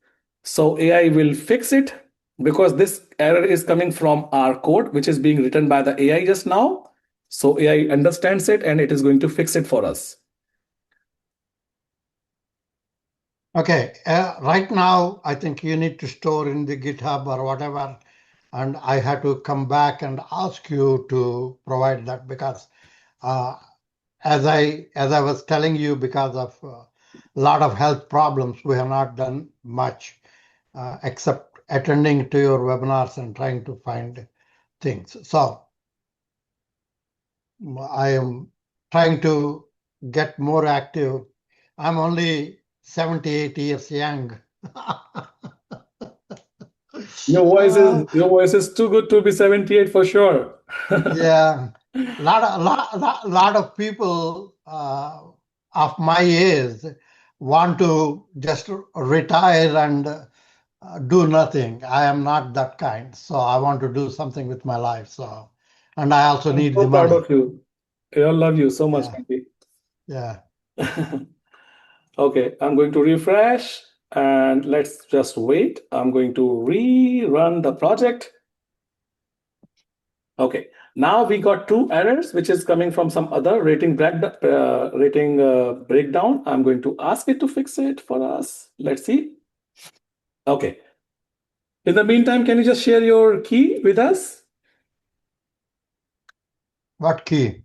So AI will fix it because this error is coming from our code, which is being written by the AI just now. So AI understands it and it is going to fix it for us. Okay, right now, I think you need to store in the GitHub or whatever, and I had to come back and ask you to provide that because, as I was telling you, because of a lot of health problems, we have not done much except attending to your webinars and trying to find things. So I am trying to get more active. I'm only 78 years young. Your voice is too good to be 78 for sure. Yeah, lot of people of my age want to just retire and do nothing. I am not that kind, so I want to do something with my life. So, and I also I'm need so the proud money. of you. I love you so much, Yeah, Kanti. yeah. Okay, I'm going to refresh and let's just wait. I'm going to rerun the project. Okay, now we got two errors, which is coming from some other rating breakdown. I'm going to ask it to fix it for us. Let's see. Okay. In the meantime, can you just share your key with us? What key?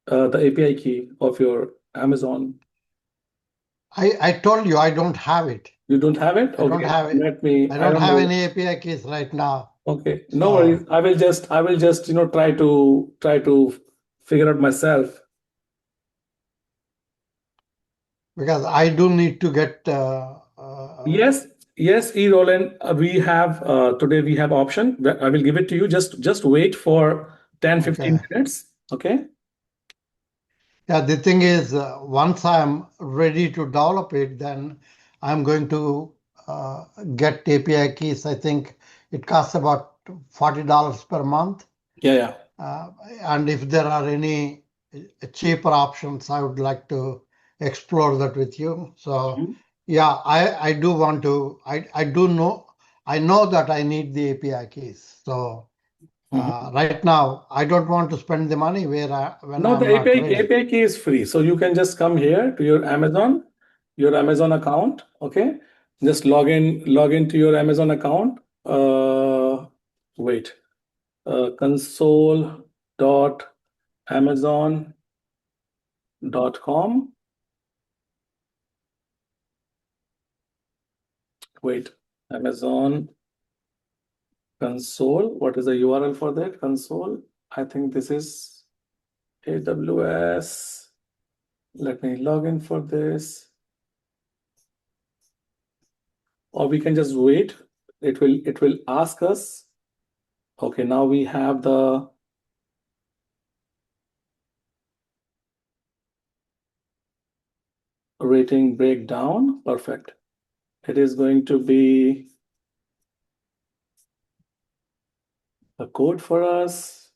The API key of your Amazon. I told you I don't have it. You don't have it? I don't Okay. have it. I I don't don't have know. any API keys right now. Okay. No worries. So I will just, try to figure out myself. because I do need to get Yes, yes, E. Roland, we have today we have option. I will give it to you. Just wait for 10, okay. 15 minutes. Okay. Yeah, the thing is, once I'm ready to develop it, then I'm going to get API keys. I think it costs about $40 per month. Yeah, yeah. Uh, and if there are any cheaper options, I would like to explore that with you. So, Mhm. yeah, I do want to, I do know, I know that I need the API keys. So, Mhm. right now, I don't want to spend the money when No, the I'm not ready. API key is free. So you can just come here to your Amazon account. Okay. Just log into your Amazon account. Wait, console.amazon.com. Wait, Amazon console. What is the URL for that? Console. I think this is AWS. Let me log in for this. or we can just wait. It will ask us. Okay, now we have the rating breakdown. Perfect. It is going to be a code for us.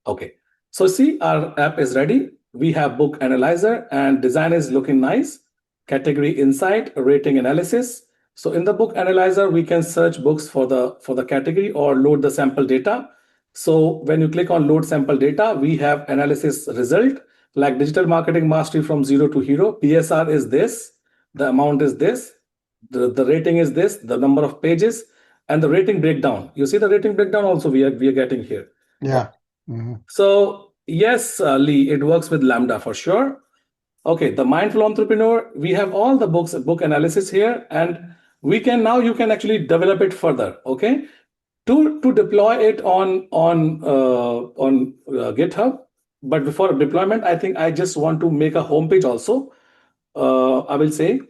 Okay, so see, our app is ready. We have book analyzer and design is looking nice. Category insight, rating analysis. So in the book analyzer, we can search books for the category or load the sample data. So when you click on load sample data, we have analysis result like digital marketing mastery from zero to hero. PSR is this, the amount is this, the rating is this, the number of pages, and the rating breakdown. You see the rating breakdown also we are getting here. Yeah. Mhm. So yes, Lee, it works with Lambda for sure. Okay, the mindful entrepreneur, we have all the book analysis here, and we can now you can actually develop it further. Okay, to deploy it on GitHub. But before deployment, I think I just want to make a homepage also. I will say,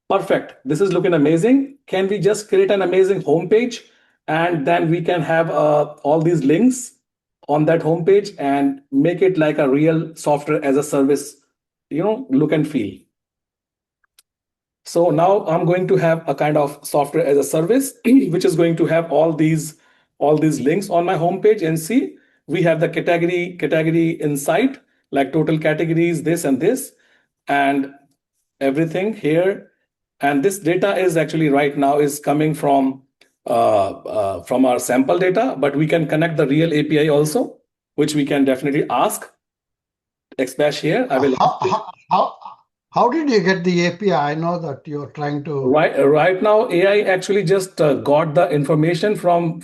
perfect. This is looking amazing. Can we just create an amazing homepage, and then we can have all these links on that homepage and make it like a real software as a service, look and feel. So now I'm going to have a kind of software as a service, which is going to have all these links on my homepage. And see, we have the category insight, like total categories, this and this, and everything here. And this data is actually right now is coming from our sample data, but we can connect the real API also, which we can definitely ask xBesh here. I will How did you get the API? I know that you're trying to. right now AI actually just got the information from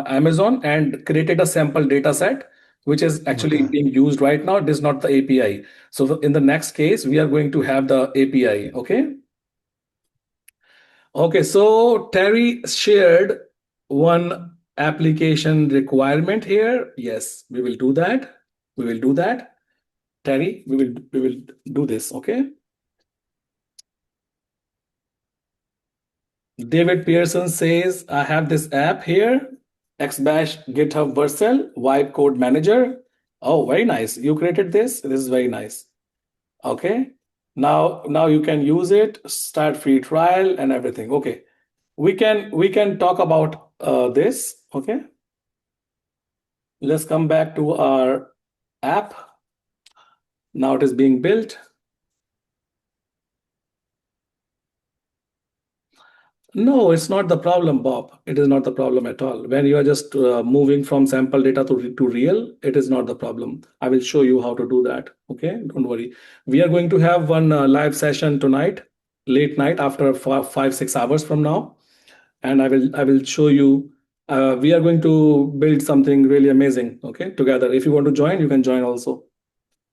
Amazon and created a sample data set, which is actually Okay. being used right now. It is not the API. So in the next case, we are going to have the API. Okay, so Terry shared one application requirement here. Yes, we will do that. We will do that. Terry, we will do this. Okay. David Pearson says, I have this app here, xBash GitHub Vercel, Vibe Code Manager. Oh, very nice. You created this. This is very nice. Okay. Now you can use it, start free trial and everything. Okay. We can talk about this. Okay. Let's come back to our app. Now it is being built. No, it's not the problem, Bob. It is not the problem at all. When you are just moving from sample data to real, it is not the problem. I will show you how to do that. Okay, don't worry. We are going to have one live session tonight, late night after 5-6 hours from now, and I will show you. We are going to build something really amazing. Okay, together. If you want to join, you can join also.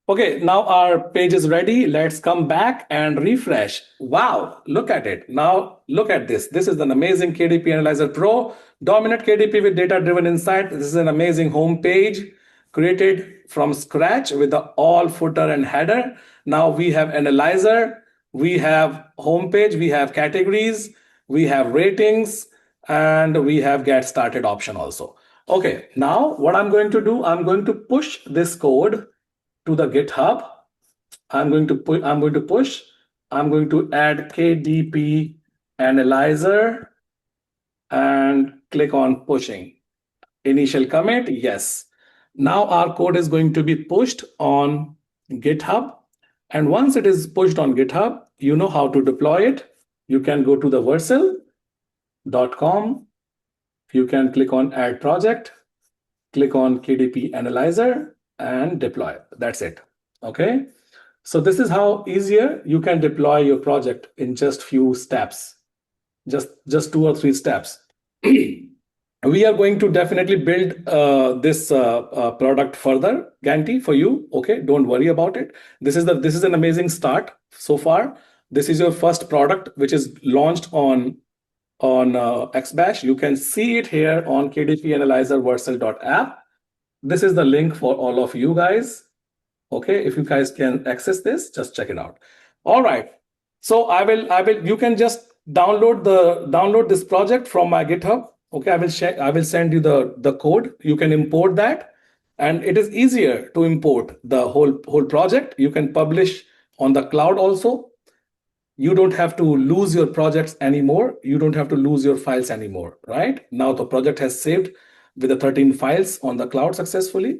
Okay, now our page is ready. Let's come back and refresh. Wow, look at it. Now look at this. This is an amazing KDP Analyzer Pro, dominant KDP with data-driven insight. This is an amazing home page created from scratch with the all footer and header. Now we have analyzer, we have homepage, we have categories, we have ratings, and we have get started option also. Okay, now what I'm going to do, I'm going to push this code to the GitHub. I'm going to push. I'm going to add KDP analyzer and click on pushing. Initial commit, yes. Now our code is going to be pushed on GitHub. And once it is pushed on GitHub, you know how to deploy it. You can go to the vercel.com. You can click on add project, click on KDP analyzer and deploy. That's it. Okay. So this is how easier you can deploy your project in just few steps, just 2 or 3 steps. We are going to definitely build this product further, Ganti, for you. Okay, don't worry about it. This is an amazing start so far. This is your first product which is launched on xBash. You can see it here on KDP Analyzer Vercel.app. This is the link for all of you guys. Okay, if you guys can access this, just check it out. All right. So you can just download this project from my GitHub. Okay, I will send you the code. You can import that, and it is easier to import the whole project. You can publish on the cloud also. You don't have to lose your projects anymore. You don't have to lose your files anymore, right? Now the project has saved with the 13 files on the cloud successfully.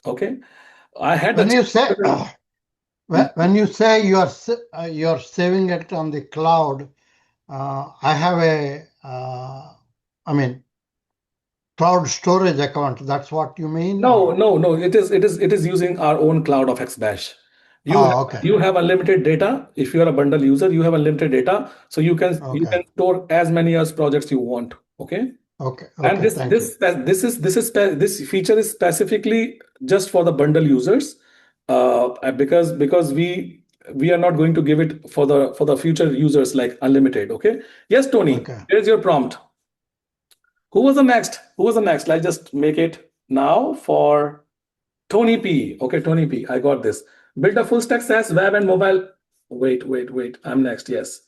Okay. I had the When you say Hmm. when you say you're saving it on the cloud, I have I mean, cloud storage account. That's what you mean, or? No. It is using our own cloud of xBesh. You have Oh, okay, you have unlimited data. If you are a bundle user, you have unlimited data, so you can okay, store as many as projects you want. Okay. okay, And okay. Thank you. this feature is specifically just for the bundle users, because we are not going to give it for the future users like unlimited. Okay. Yes, Tony. Okay. Here's your prompt. Who was the next? Who was the next? Let's just make it now for Tony P. Okay, Tony P. I got this. Build a full stack SaaS web and mobile. Wait. I'm next. Yes.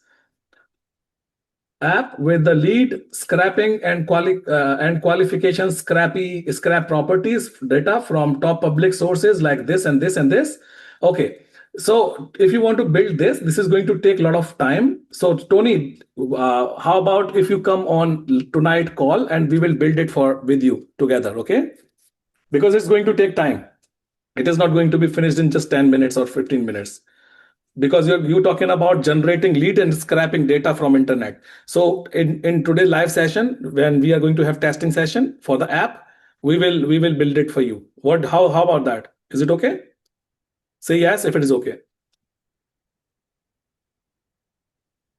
App with the lead scrapping and qualification scrap properties data from top public sources like this and this and this. Okay. So if you want to build this is going to take a lot of time. So Tony, how about if you come on tonight call and we will build it with you together, okay? Because it's going to take time. It is not going to be finished in just 10 minutes or 15 minutes, because you're talking about generating lead and scrapping data from internet. So in today's live session, when we are going to have testing session for the app, we will build it for you. How about that? Is it okay? Say yes if it is okay.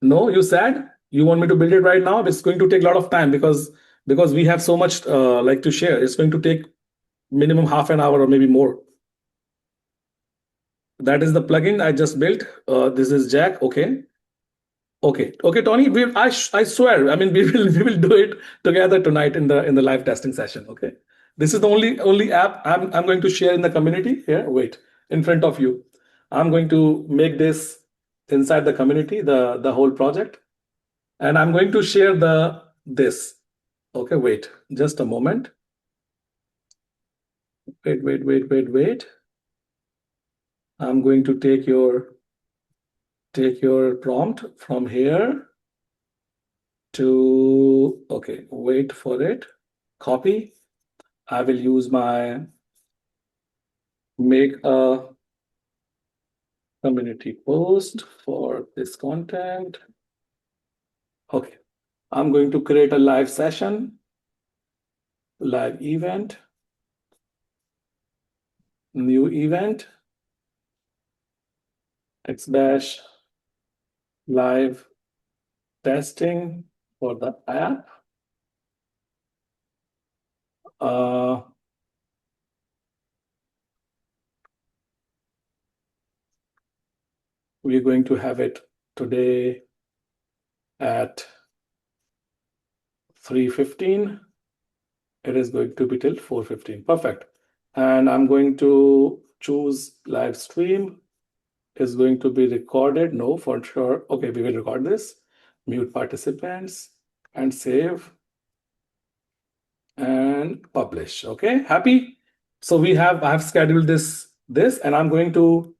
No, you said you want me to build it right now. It's going to take a lot of time because we have so much like to share. It's going to take minimum half an hour or maybe more. That is the plugin I just built. This is Jack. Okay, Tony. I swear. I mean, we will do it together tonight in the live testing session. Okay. This is the only app I'm going to share in the community here. Wait, in front of you. I'm going to make this inside the community, the whole project, and I'm going to share this. Okay, wait, just a moment. Wait. I'm going to take your prompt from here to, okay, wait for it. Copy. I will use make a community post for this content. Okay. I'm going to create a live session, live event, new event, xBesh live testing for the app. We're going to have it today at 3:15. It is going to be till 4:15. Perfect. And I'm going to choose live stream. Is going to be recorded. No, for sure. Okay, we will record this. Mute participants and save and publish. Okay, happy? So I have scheduled this, and I'm going to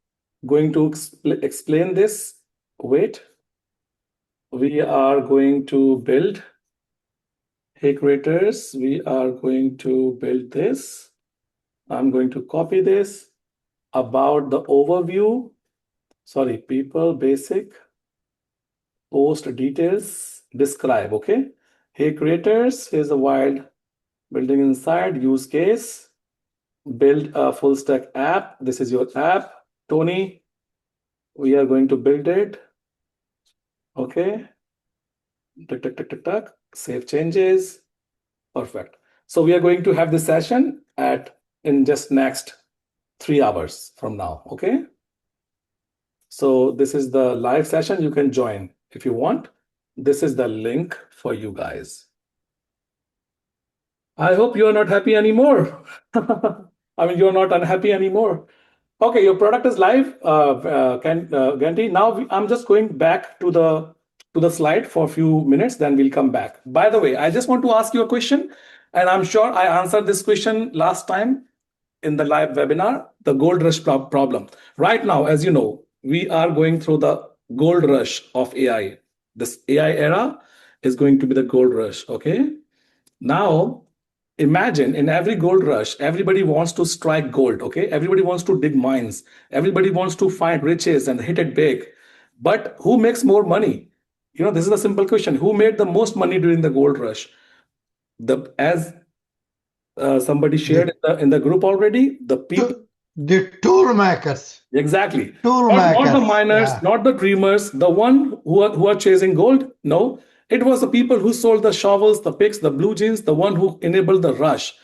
explain this. Wait. We are going to build. Hey creators, we are going to build this. I'm going to copy this about the overview. Sorry, people basic post details describe. Okay. Hey creators, here's a wild building inside use case. Build a full stack app. This is your app. Tony, we are going to build it. Okay. Tuck. Save changes. Perfect. So we are going to have this session in just next 3 hours from now. Okay. So this is the live session. You can join if you want. This is the link for you guys. I hope you are not happy anymore. I mean, you're not unhappy anymore. Okay, your product is live, Ganti. Now I'm just going back to the slide for a few minutes, then we'll come back. By the way, I just want to ask you a question, and I'm sure I answered this question last time in the live webinar, the gold rush problem. Right now, as you know, we are going through the gold rush of AI. This AI era is going to be the gold rush. Okay. Now, imagine in every gold rush, everybody wants to strike gold. Okay. Everybody wants to dig mines. Everybody wants to find riches and hit it big. But who makes more money? This is a simple question. Who made the most money during the gold rush? As somebody shared The in the group already, the people. the tool makers, Exactly. tool Not the makers. miners, Yeah. not the dreamers, the one who are chasing gold. No, it was the people who sold the shovels, the picks, the blue jeans, the one who enabled the rush.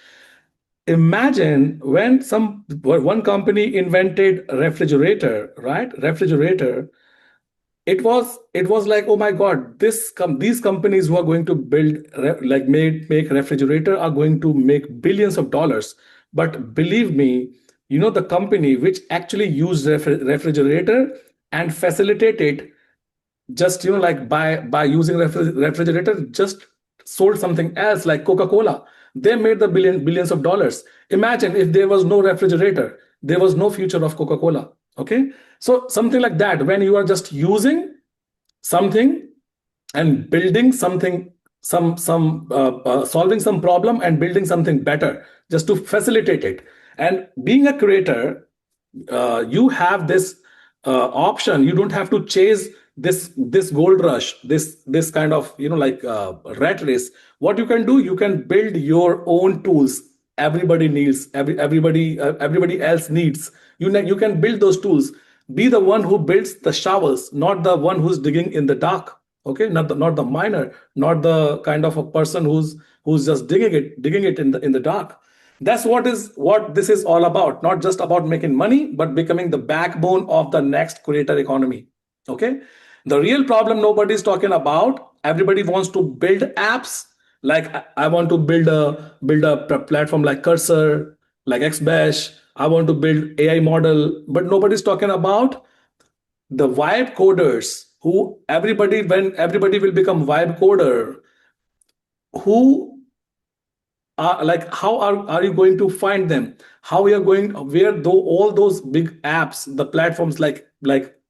Imagine when one company invented refrigerator, right? Refrigerator, it was like, oh my god, these companies who are going to build like make refrigerator are going to make billions of dollars. But believe me, the company which actually used refrigerator and facilitated, just like by using refrigerator, just sold something else like Coca-Cola. They made the billions of dollars. Imagine if there was no refrigerator, there was no future of Coca-Cola. Okay, so something like that, when you are just using something and building something, some solving some problem and building something better just to facilitate it. And being a creator, you have this option. You don't have to chase this gold rush, this kind of like rat race. What you can do, you can build your own tools. Everybody needs, everybody else needs. You can build those tools. Be the one who builds the shovels, not the one who's digging in the dark. Okay, not the miner, not the kind of a person who's just digging it in the dark. That's what this is all about. Not just about making money, but becoming the backbone of the next creator economy. Okay. The real problem nobody's talking about. Everybody wants to build apps. Like I want to build a platform like Cursor, like xBesh. I want to build AI model, but nobody's talking about the vibe coders, who everybody, when everybody will become vibe coder, who like how are you going to find them? How you are going, where though all those big apps, the platforms like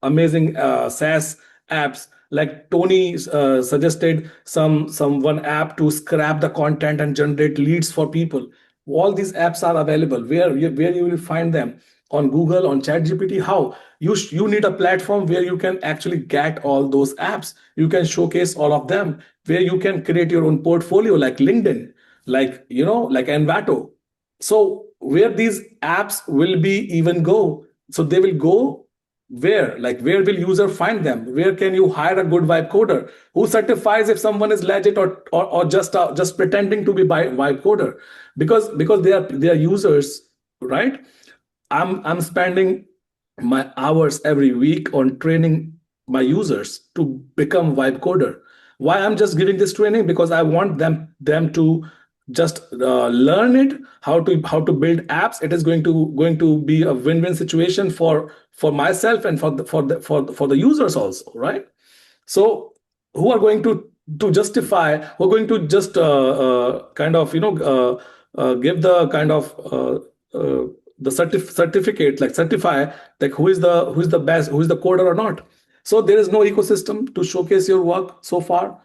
amazing SaaS apps, like Tony suggested some one app to scrap the content and generate leads for people. All these apps are available. Where you will find them? On Google, on ChatGPT? How? You need a platform where you can actually get all those apps. You can showcase all of them, where you can create your own portfolio, like LinkedIn, like Envato. So where these apps will be even go? So they will go where? Like where will user find them? Where can you hire a good vibe coder? Who certifies if someone is legit or just pretending to be vibe coder? Because they are users, right? I'm spending my hours every week on training my users to become vibe coder. Why I'm just giving this training? Because I want them to just learn it, how to build apps. It is going to be a win-win situation for myself and for the users also, right? So who are going to justify, who are going to just kind of give the kind of the certificate, like certify, like who is the best, who is the coder or not. So there is no ecosystem to showcase your work so far.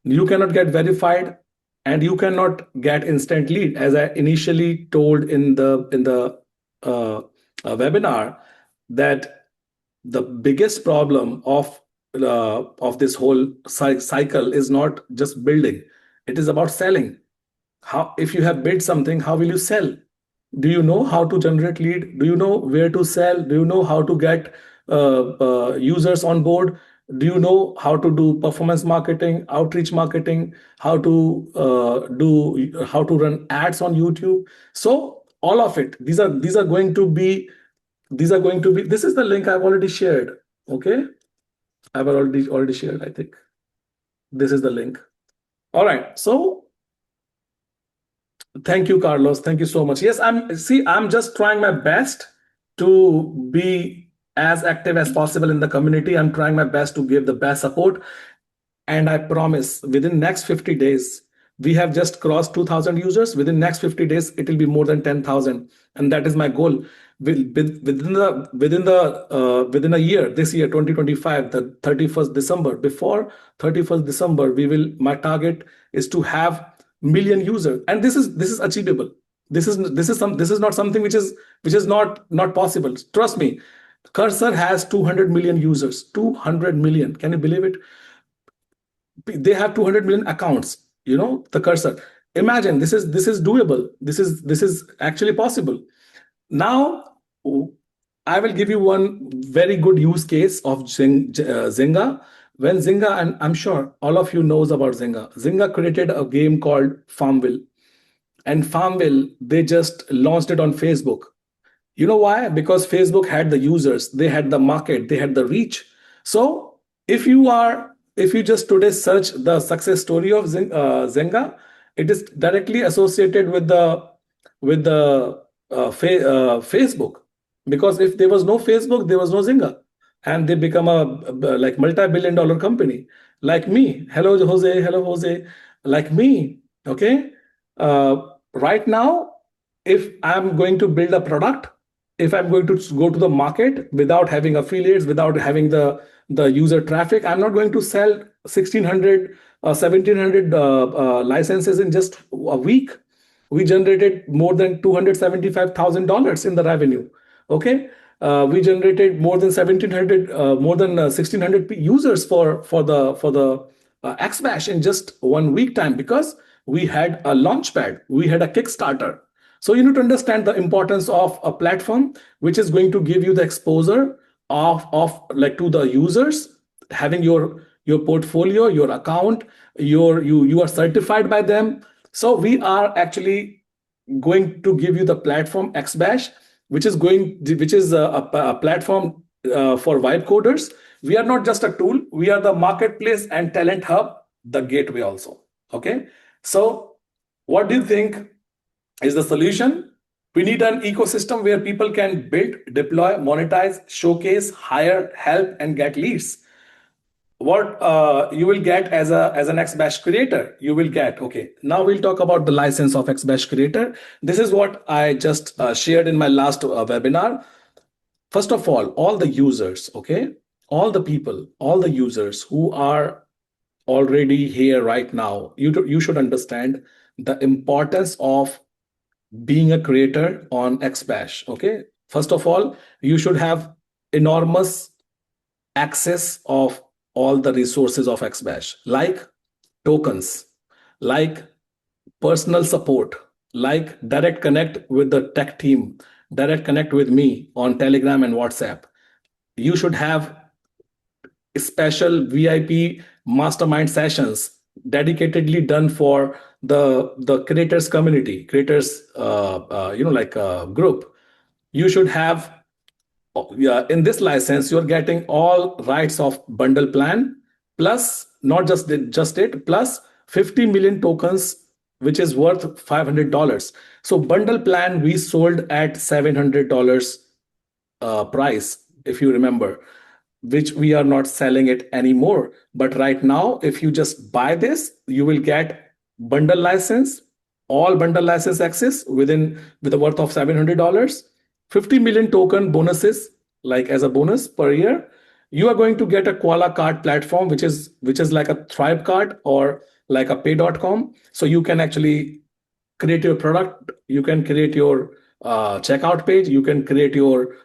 You cannot get verified, and you cannot get instant lead, as I initially told in the uh, webinar, that the biggest problem of this whole cycle is not just building. It is about selling. How, if you have built something, how will you sell? Do you know how to generate lead? Do you know where to sell? Do you know how to get users on board? Do you know how to do performance marketing, outreach marketing, how to run ads on YouTube? So all of it, these are going to be, this is the link I've already shared. Okay, I've already shared, I think. This is the link. All right. So thank you, Carlos. Thank you so much. Yes, I'm just trying my best to be as active as possible in the community. I'm trying my best to give the best support. And I promise within next 50 days, we have just crossed 2000 users. Within next 50 days, it will be more than 10,000. And that is my goal. Within a year, this year, 2025, the 31st December, before 31st December, my target is to have million users. And this is achievable. This is not something which is not possible. Trust me. Cursor has 200 million users. 200 million. Can you believe it? They have 200 million accounts, the Cursor. Imagine, this is doable. This is actually possible. Now I will give you one very good use case of Zynga. When Zynga, and I'm sure all of you knows about Zynga created a game called Farmville. And Farmville, they just launched it on Facebook. You know why? Because Facebook had the users, they had the market, they had the reach. So if you just today search the success story of Zynga, it is directly associated with the Facebook. Because if there was no Facebook, there was no Zynga, and they become a like multi-billion-dollar company. Like me, hello Jose, like me. Okay, right now, if I'm going to build a product, if I'm going to go to the market without having affiliates, without having the user traffic, I'm not going to sell 1600 1700 licenses in just a week. We generated more than $275,000 in the revenue. Okay, we generated more than 1700 more than 1600 users for the xBesh in just 1 week time, because we had a launchpad, we had a Kickstarter. So you need to understand the importance of a platform which is going to give you the exposure of like to the users, having your portfolio, your account, you are certified by them. So we are actually going to give you the platform xBash, which is a platform for vibe coders. We are not just a tool, we are the marketplace and talent hub, the gateway also. Okay, so what do you think is the solution? We need an ecosystem where people can build, deploy, monetize, showcase, hire, help, and get leads. What you will get as an xBash creator, you will get. Okay, now we'll talk about the license of xBash creator. This is what I just shared in my last webinar. First of all the users, okay, all the people, all the users who are already here right now, you should understand the importance of being a creator on xBash. Okay, first of all, you should have enormous access of all the resources of xBash, like tokens, like personal support, like direct connect with the tech team, direct connect with me on Telegram and WhatsApp. You should have special VIP mastermind sessions dedicatedly done for the creators community, creators group. You should have, yeah, in this license you're getting all rights of bundle plan, plus not just it plus 50 million tokens, which is worth $500. So bundle plan we sold at $700 price, if you remember, which we are not selling it anymore. But right now, if you just buy this, you will get bundle license, all bundle license access with a worth of $700, 50 million token bonuses, like as a bonus per year. You are going to get a koala card platform, which is like a Thrive card or like a pay.com. So you can actually create your product, you can create your checkout page, you can connect your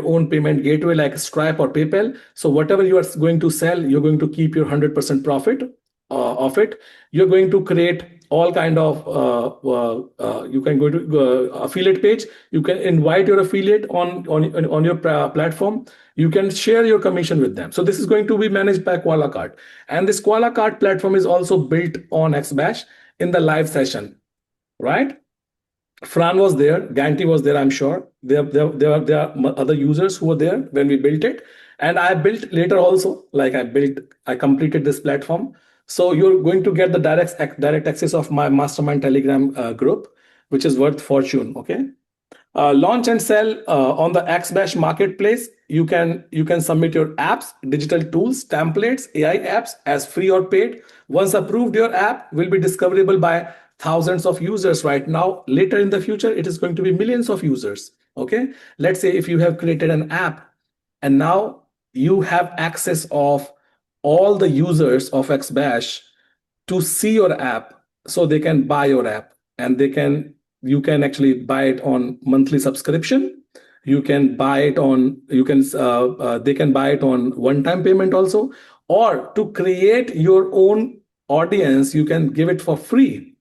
own payment gateway like Stripe or PayPal. So whatever you are going to sell, you're going to keep your 100% profit of it. You're going to create all kind of you can go to affiliate page, you can invite your affiliate on your platform, you can share your commission with them. So this is going to be managed by koala card, and this koala card platform is also built on xBash in the live session, right? Fran was there, Ganti was there, I'm sure. There are other users who were there when we built it. And I built later also, like I completed this platform. So you're going to get the direct access of my mastermind Telegram group, which is worth fortune, okay? Launch and sell on the xBesh marketplace. You can submit your apps, digital tools, templates, AI apps as free or paid. Once approved, your app will be discoverable by thousands of users right now. Later in the future, it is going to be millions of users. Okay, let's say if you have created an app and now you have access of all the users of xBash to see your app, so they can buy your app, and you can actually buy it on monthly subscription. You can buy it on you can they can buy it on one time payment also, or to create your own audience you can give it for free.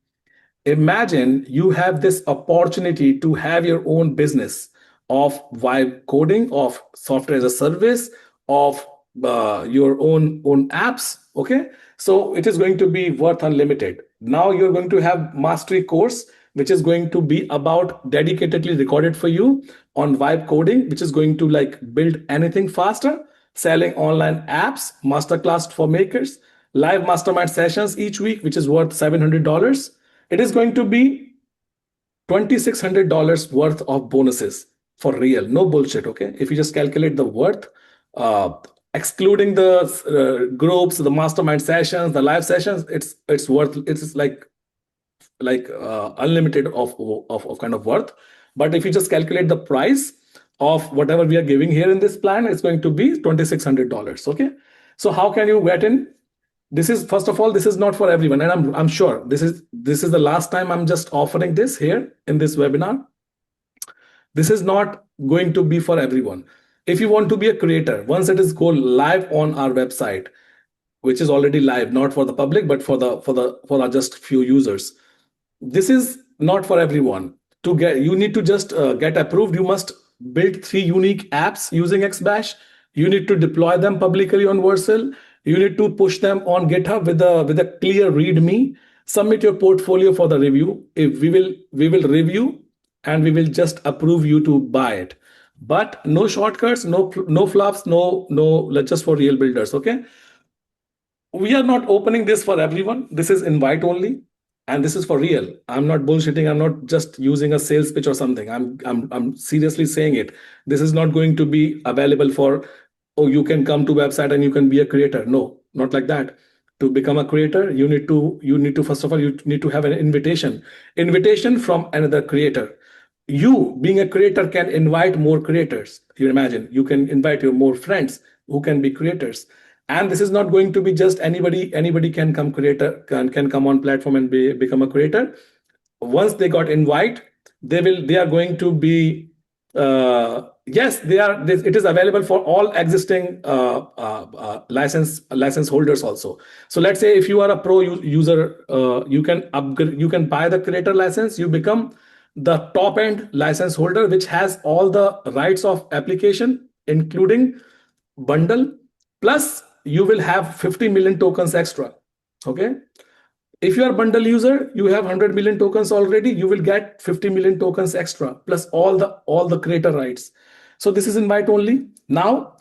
Imagine you have this opportunity to have your own business of vibe coding, of software as a service, of your own apps. Okay, so it is going to be worth unlimited. Now you're going to have mastery course which is going to be about dedicatedly recorded for you on vibe coding, which is going to like build anything faster, selling online apps, masterclass for makers, live mastermind sessions each week, which is worth $700. It is going to be $2,600 worth of bonuses for real, no bullshit. Okay, if you just calculate the worth, uh, excluding the groups, the mastermind sessions, the live sessions, it's worth. It's like unlimited of kind of worth. But if you just calculate the price of whatever we are giving here in this plan, it's going to be $2,600. Okay, so how can you get in? This is, first of all, this is not for everyone, and I'm sure this is the last time I'm just offering this here in this webinar. This is not going to be for everyone. If you want to be a creator, once it is go live on our website, which is already live, not for the public but for our just few users, this is not for everyone. To get, you need to just get approved. You must build 3 unique apps using xBash. You need to deploy them publicly on Vercel. You need to push them on GitHub with a clear README. Submit your portfolio for the review. If we will review and we will just approve you to buy it. But no shortcuts, no flops, no just for real builders. Okay, we are not opening this for everyone. This is invite only, and this is for real. I'm not bullshitting. I'm not just using a sales pitch or something. I'm seriously saying it. This is not going to be available for, oh, you can come to website and you can be a creator. No, not like that. To become a creator, you need to first of all, you need to have an invitation from another creator. You being a creator can invite more creators. You imagine you can invite your more friends who can be creators. And this is not going to be just anybody can come creator, can come on platform and become a creator. Once they got invite, they are going to be, yes, it is available for all existing license holders also. So let's say if you are a pro user, you can upgrade, you can buy the creator license. You become the top end license holder, which has all the rights of application, including bundle. Plus you will have 50 million tokens extra. Okay, if you are bundle user, you have 100 million tokens already, you will get 50 million tokens extra plus all the creator rights. So this is invite only. Now,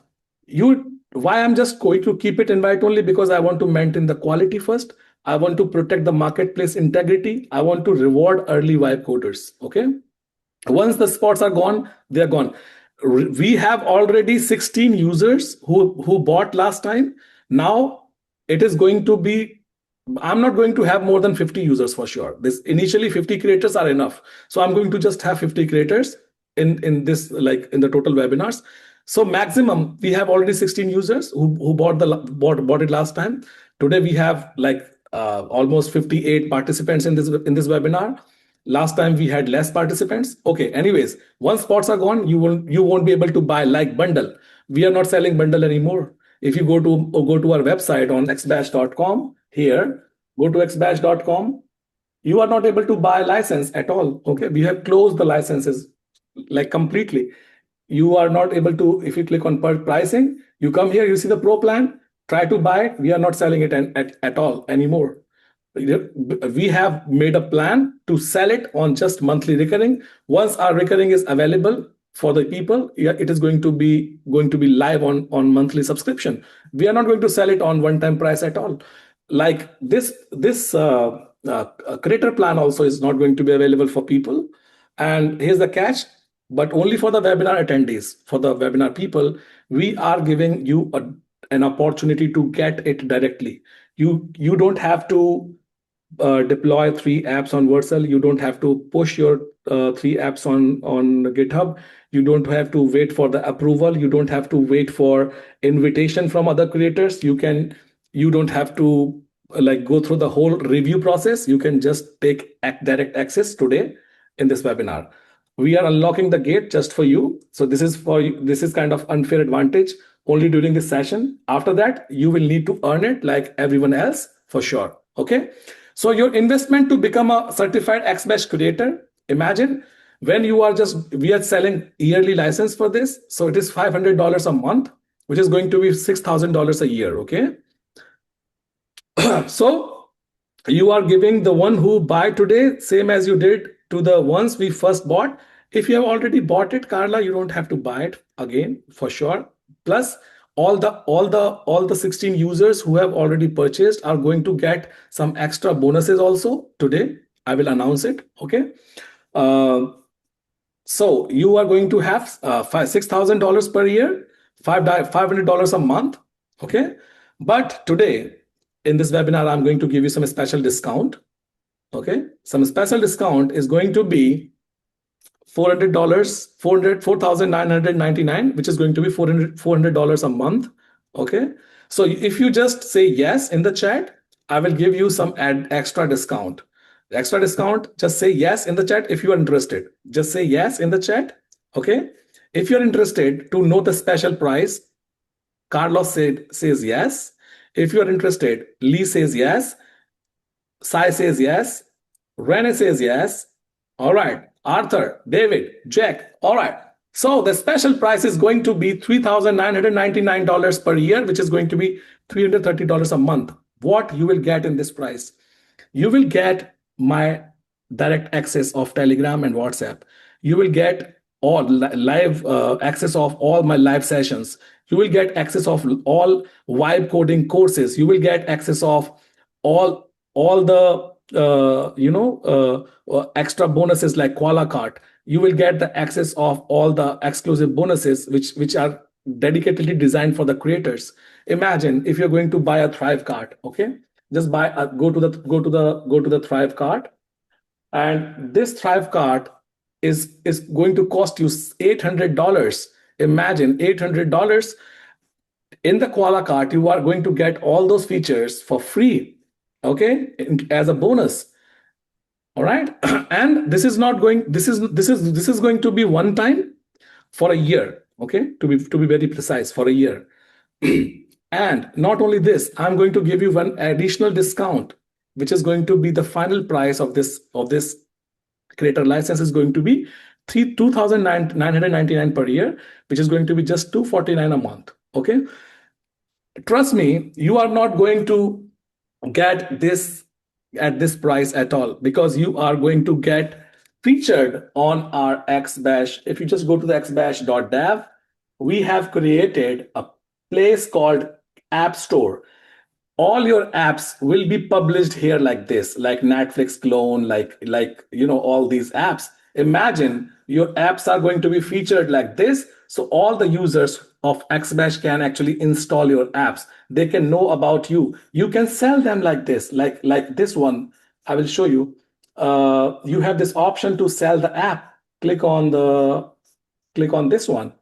why I'm just going to keep it invite only? Because I want to maintain the quality first. I want to protect the marketplace integrity. I want to reward early vibe coders. Okay, once the spots are gone, they're gone. We have already 16 users who bought last time. Now it is going to be, I'm not going to have more than 50 users for sure. This initially 50 creators are enough. So I'm going to just have 50 creators in this, like in the total webinars. So maximum, we have already 16 users who bought it last time. Today we have like almost 58 participants in this webinar. Last time we had less participants. Okay, anyways, once spots are gone, you won't be able to buy like bundle. We are not selling bundle anymore. If you go to our website on xbash.com, here, go to xbash.com, you are not able to buy license at all. Okay, we have closed the licenses like completely. You are not able to, if you click on per pricing, you come here, you see the pro plan, try to buy it. We are not selling it at all anymore. We have made a plan to sell it on just monthly recurring. Once our recurring is available for the people, it is going to be live on monthly subscription. We are not going to sell it on one time price at all. Like this creator plan also is not going to be available for people. And here's the catch: but only for the webinar attendees. For the webinar people, we are giving you an opportunity to get it directly. You don't have to deploy 3 apps on Vercel. You don't have to push your 3 apps on GitHub. You don't have to wait for the approval. You don't have to wait for invitation from other creators. You don't have to like go through the whole review process. You can just take direct access today in this webinar. We are unlocking the gate just for you. So this is for you. This is kind of unfair advantage only during this session. After that, you will need to earn it like everyone else for sure. Okay. So your investment to become a certified xBesh creator, imagine when we are selling yearly license for this. So it is $500 a month, which is going to be $6,000 a year. Okay. So you are giving the one who buy today, same as you did to the ones we first bought. If you have already bought it, Carla, you don't have to buy it again for sure. Plus, all the 16 users who have already purchased are going to get some extra bonuses also today. I will announce it. Okay. So you are going to have $6,000 per year, $500 a month. Okay. But today in this webinar, I'm going to give you some special discount. Okay. Some special discount is going to be $400, 4,999, which is going to be $400 a month. Okay. So if you just say yes in the chat, I will give you some extra discount. Extra discount, just say yes in the chat if you are interested. Just say yes in the chat. Okay. If you're interested to know the special price, Carlos says yes. If you are interested, Lee says yes. Sai says yes. Rene says yes. All right. Arthur, David, Jack. All right. So the special price is going to be $3,999 per year, which is going to be $330 a month. What you will get in this price? You will get my direct access of Telegram and WhatsApp. You will get all live access of all my live sessions. You will get access of all vibe coding courses. You will get access of all the extra bonuses like Koala Cart. You will get the access of all the exclusive bonuses which are dedicatedly designed for the creators. Imagine if you're going to buy a Thrive cart. Okay, just go to the Thrive cart, and this Thrive cart is going to cost you $800. Imagine $800. In the Koala cart, you are going to get all those features for free. Okay, as a bonus. All right. And this is going to be one time for a year. Okay, to be very precise, for a year. And not only this, I'm going to give you one additional discount, which is going to be the final price of this creator license is going to be $2,999 per year, which is going to be just $249 a month. Okay. Trust me, you are not going to get this at this price at all, because you are going to get featured on our xBesh. If you just go to the xbesh.dev, we have created a place called App Store. All your apps will be published here like this, like Netflix clone, like all these apps. Imagine your apps are going to be featured like this, so all the users of xBesh can actually install your apps. They can know about you. You can sell them like this, like this one. I will show you. You have this option to sell the app. Click on this one.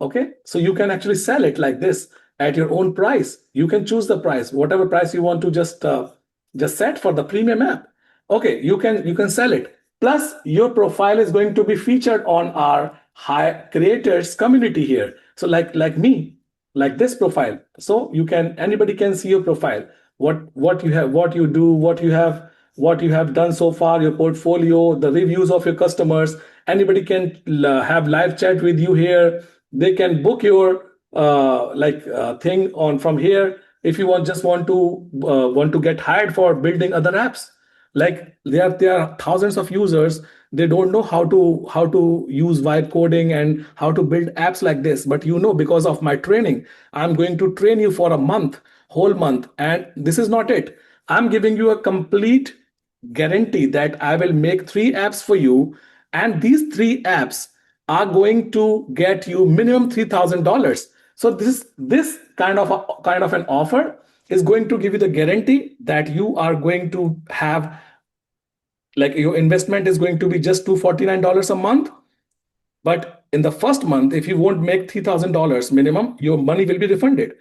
Okay, so you can actually sell it like this at your own price. You can choose the price, whatever price you want to just set for the premium app. Okay, you can sell it. Plus, your profile is going to be featured on our high creators community here. So like me, like this profile. So anybody can see your profile, what you have, what you do, what you have done so far, your portfolio, the reviews of your customers. Anybody can have live chat with you here. They can book your thing on from here. If you want to get hired for building other apps, like there are thousands of users. They don't know how to use vibe coding and how to build apps like this. But because of my training, I'm going to train you for a month, whole month. And this is not it. I'm giving you a complete guarantee that I will make 3 apps for you. And these 3 apps are going to get you minimum $3,000. So this kind of an offer is going to give you the guarantee that you are going to have, like, your investment is going to be just $249 a month. But in the first month, if you won't make $3,000 minimum, your money will be refunded.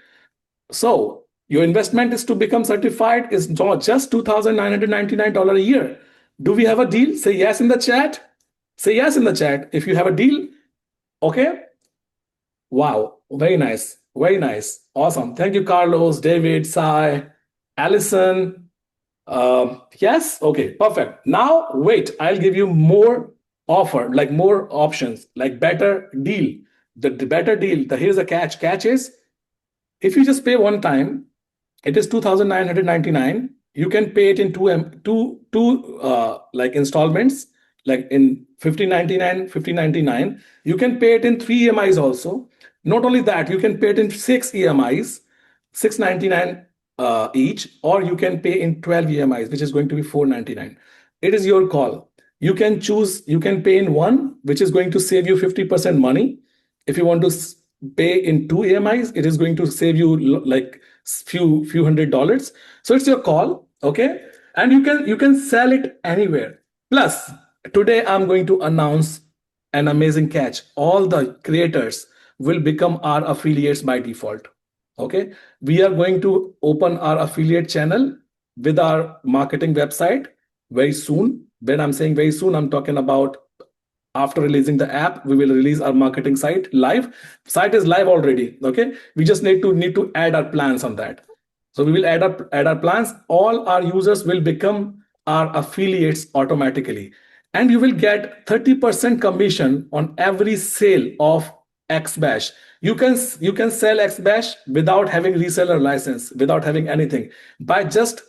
So your investment is to become certified is not just $2,999 a year. Do we have a deal? Say yes in the chat. Say yes in the chat if you have a deal. Okay. Wow. Very nice. Very nice. Awesome. Thank you, Carlos, David, Sai, Allison. Yes. Okay. Perfect. Now, wait. I'll give you more offer, like more options, like better deal. The better deal. Here's the catch. Catch is if you just pay one time, it is 2,999. You can pay it in two like installments, like in 1599, 1599. You can pay it in 3 EMIs also. Not only that, you can pay it in 6 EMIs, 699 each, or you can pay in 12 EMIs, which is going to be 499. It is your call. You can choose, you can pay in one, which is going to save you 50% money. If you want to pay in 2 EMIs, it is going to save you like few $100s. So it's your call, okay? And you can sell it anywhere. Plus, today I'm going to announce an amazing catch. All the creators will become our affiliates by default. Okay, we are going to open our affiliate channel with our marketing website very soon. When I'm saying very soon, I'm talking about after releasing the app, we will release our marketing site live. Site is live already. Okay, we just need to add our plans on that. So we will add our plans. All our users will become our affiliates automatically, and you will get 30% commission on every sale of xBesh. You can sell xBesh without having reseller license, without having anything, by just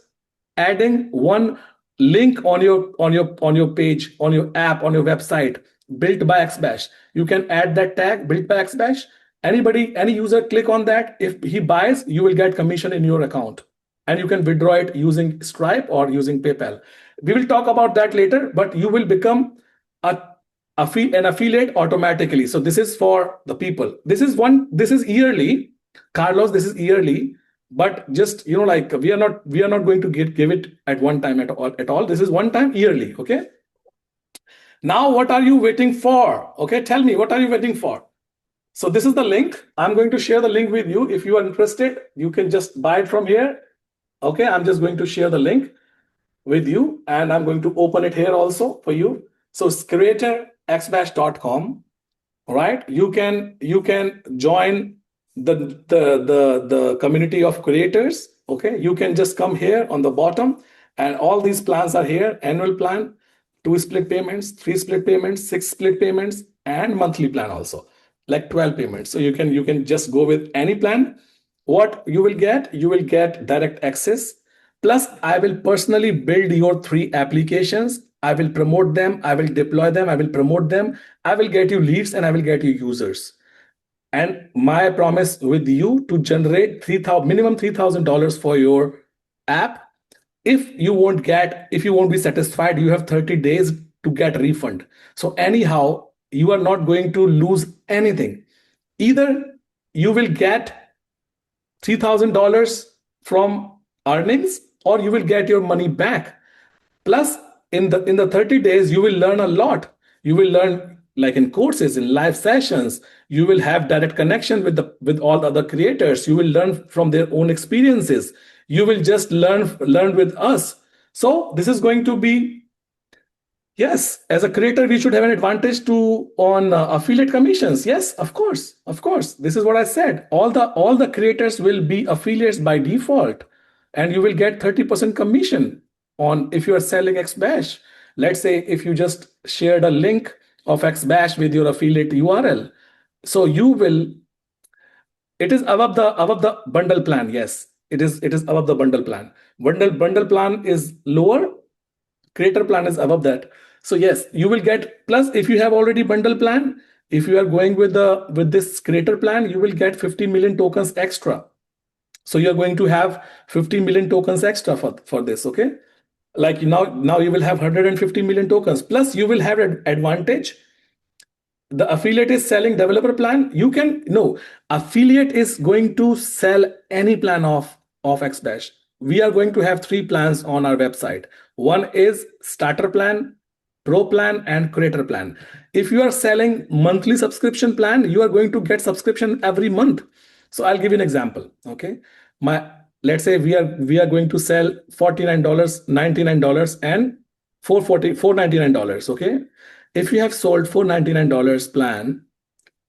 adding one link on your page, on your app, on your website built by xBash. You can add that tag built by xBash. Any user click on that, if he buys, you will get commission in your account, and you can withdraw it using Stripe or using PayPal. We will talk about that later, but you will become a an affiliate automatically. So this is for the people. This is yearly, Carlos. This is yearly, but just, like, we are not going to give it at one time at all. This is one time yearly. Okay. Now, what are you waiting for? Okay, tell me, what are you waiting for? So this is the link. I'm going to share the link with you. If you are interested, you can just buy it from here. Okay, I'm just going to share the link with you, and I'm going to open it here also for you. So it's creatorxbash.com. All right, you can join the community of creators. Okay, you can just come here on the bottom, and all these plans are here: annual plan, 2 split payments, 3 split payments, 6 split payments, and monthly plan also, like 12 payments. So you can just go with any plan. What you will get? You will get direct access. Plus, I will personally build your 3 applications. I will promote them. I will deploy them. I will promote them. I will get you leads, and I will get you users. And my promise with you to generate minimum $3,000 for your app. If you won't be satisfied, you have 30 days to get a refund. So anyhow, you are not going to lose anything. Either you will get $3,000 from earnings, or you will get your money back. Plus, in the 30 days, you will learn a lot. You will learn, like in courses, in live sessions. You will have direct connection with all the other creators. You will learn from their own experiences. You will just learn with us. So this is going to be, yes, as a creator, we should have an advantage to on affiliate commissions. Yes, of course, of course. This is what I said. All the creators will be affiliates by default, and you will get 30% commission on if you are selling xBash. Let's say if you just shared a link of xBash with your affiliate URL, so you will. It is above the bundle plan. Yes, it is above the bundle plan. Bundle plan is lower, creator plan is above that. So yes, you will get, plus if you have already bundle plan, if you are going with this creator plan, you will get 50 million tokens extra. So you're going to have 50 million tokens extra for this. Okay, like now you will have 150 million tokens, plus you will have an advantage. The affiliate is selling developer plan. You can no affiliate is going to sell any plan of xBesh. We are going to have three plans on our website. One is starter plan, pro plan, and creator plan. If you are selling monthly subscription plan, you are going to get subscription every month. So I'll give you an example. Okay, my let's say we are going to sell $49, $99, and 440 $499. Okay, if you have sold $499 plan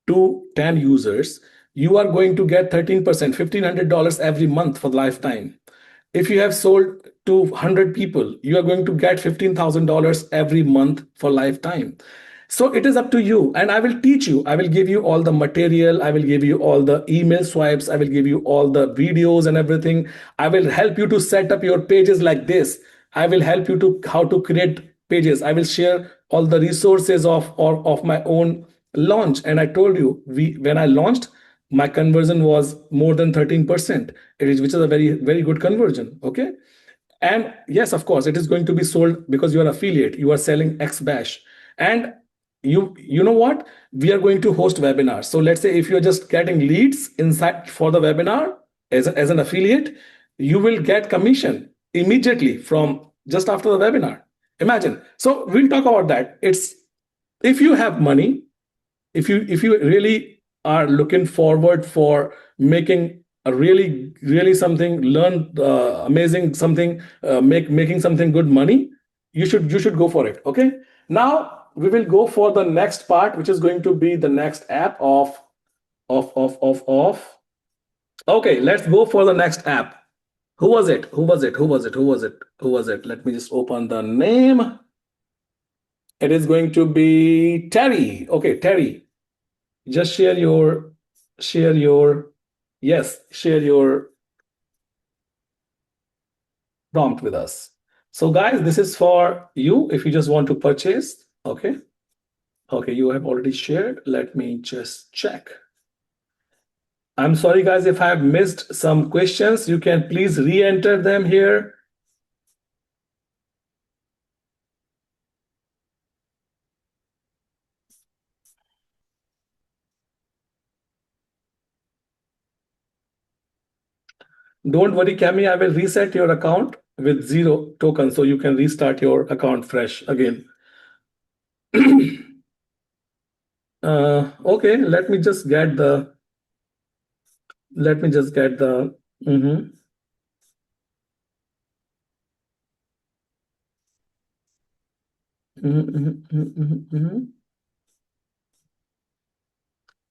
to 10 users, you are going to get 13%, $1,500 every month for lifetime. If you have sold to 100 people, you are going to get $15,000 every month for lifetime. So it is up to you, and I will teach you. I will give you all the material. I will give you all the email swipes. I will give you all the videos and everything. I will help you to set up your pages like this. I will help you to how to create pages. I will share all the resources of my own launch. And I told you, when I launched, my conversion was more than 13%. Which is a very good conversion. Okay. And yes, of course, it is going to be sold because you are affiliate. You are selling xBash, and you know what? We are going to host webinars. So let's say if you're just getting leads inside for the webinar as an affiliate, you will get commission immediately from just after the webinar. Imagine. So we'll talk about that. It's if you have money, if you really are looking forward for making a really something, learn amazing something, making something good money, you should go for it. Okay, now we will go for the next part, which is going to be the next app of okay, let's go for the next app. Who was it? Let me just open the name. It is going to be Terry. Okay, Terry, just share your yes, share your prompt with us. So guys, this is for you if you just want to purchase. Okay, you have already shared. Let me just check. I'm sorry guys if I have missed some questions. You can please re-enter them here. Don't worry, Cami, I will reset your account with 0 tokens so you can restart your account fresh again. Okay, let me just get the mhm.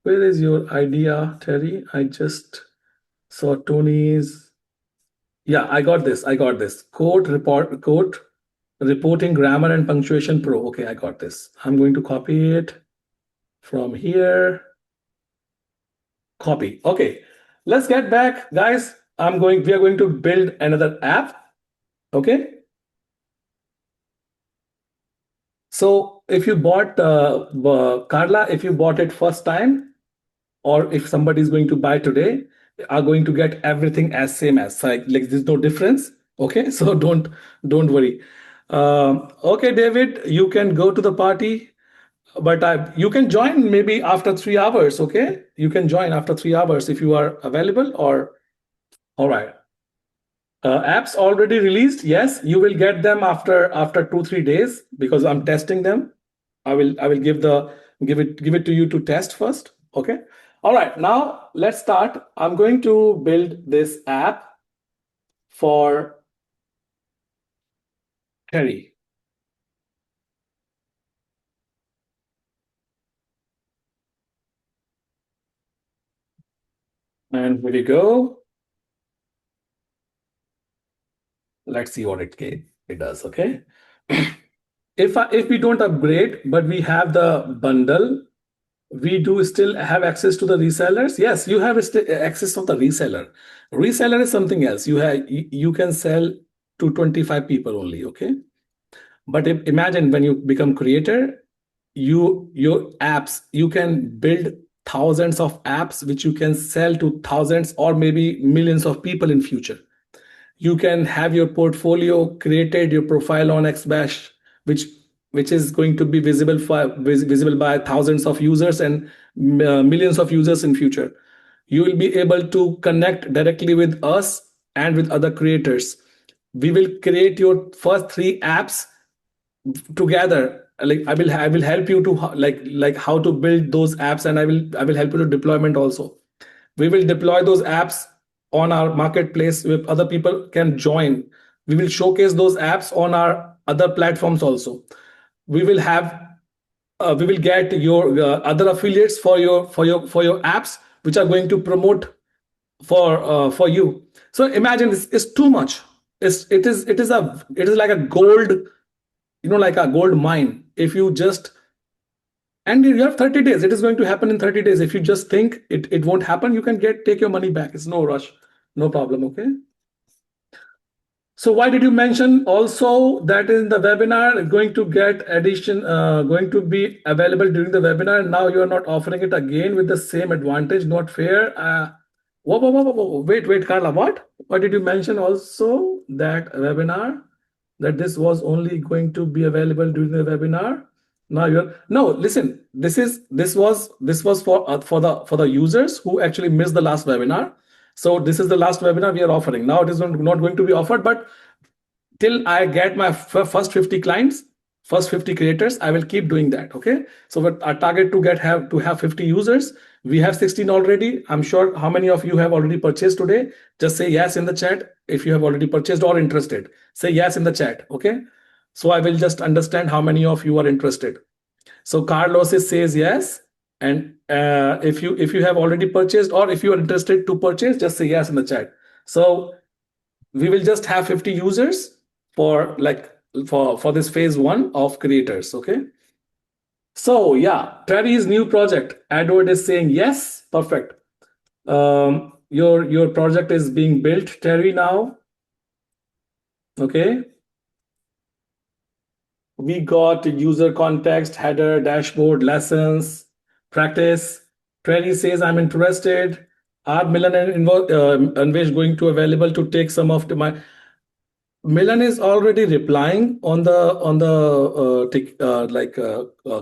Where is your idea, Terry? I just saw Tony's. Yeah, I got this. Quote reporting grammar and punctuation pro. Okay, I got this. I'm going to copy it from here. Copy. Okay, let's get back, guys. We are going to build another app. Okay. So if you bought Carla, if you bought it first time, or if somebody is going to buy today, are going to get everything as same as like there's no difference. Okay, so don't worry. Okay, David, you can go to the party, but you can join maybe after 3 hours. Okay, you can join after 3 hours if you are available. Or all right. Apps already released. Yes, you will get them after 2-3 days because I'm testing them. I will give it to you to test first. Okay. All right. Now let's start. I'm going to build this app for Terry. And here we go. Let's see what it does. Okay. If we don't upgrade, but we have the bundle, we do still have access to the resellers. Yes, you have access to the reseller. Reseller is something else. You can sell to 25 people only. Okay. But imagine when you become creator, your apps, you can build thousands of apps which you can sell to thousands or maybe millions of people in future. You can have your portfolio created, your profile on xBash, which which is going to be visible by thousands of users and millions of users in future. You will be able to connect directly with us and with other creators. We will create your first 3 apps together. Like I will help you to like how to build those apps, and I will help you to deployment also. We will deploy those apps on our marketplace where other people can join. We will showcase those apps on our other platforms also. We will have we will get your other affiliates for your apps, which are going to promote for you. So imagine this is too much. It is like a gold, like a gold mine. If you just, and you have 30 days, it is going to happen in 30 days. If you just think it won't happen, you can take your money back. It's no rush, no problem. Okay. So why did you mention also that in the webinar going to get going to be available during the webinar? Now you are not offering it again with the same advantage. Not fair. Whoa. Wait, Carla. What did you mention also that webinar? That this was only going to be available during the webinar. Now you're no. Listen. This was for the users who actually missed the last webinar. So this is the last webinar we are offering. Now it is not going to be offered, but till I get my first 50 clients, first 50 creators, I will keep doing that. Okay. So what our target to have 50 users. We have 16 already. I'm sure how many of you have already purchased today. Just say yes in the chat if you have already purchased or interested. Say yes in the chat. Okay. So I will just understand how many of you are interested. So Carlos says yes. And if you have already purchased or if you are interested to purchase, just say yes in the chat. So we will just have 50 users for this phase 1 of creators. Okay. So yeah, Terry's new project. Edward is saying yes. Perfect. Your project is being built, Terry, now. Okay. We got user context, header, dashboard, lessons, practice. Terry says, I'm interested. Are Milan and Anvesh going to available to take some of my... Milan is already replying on the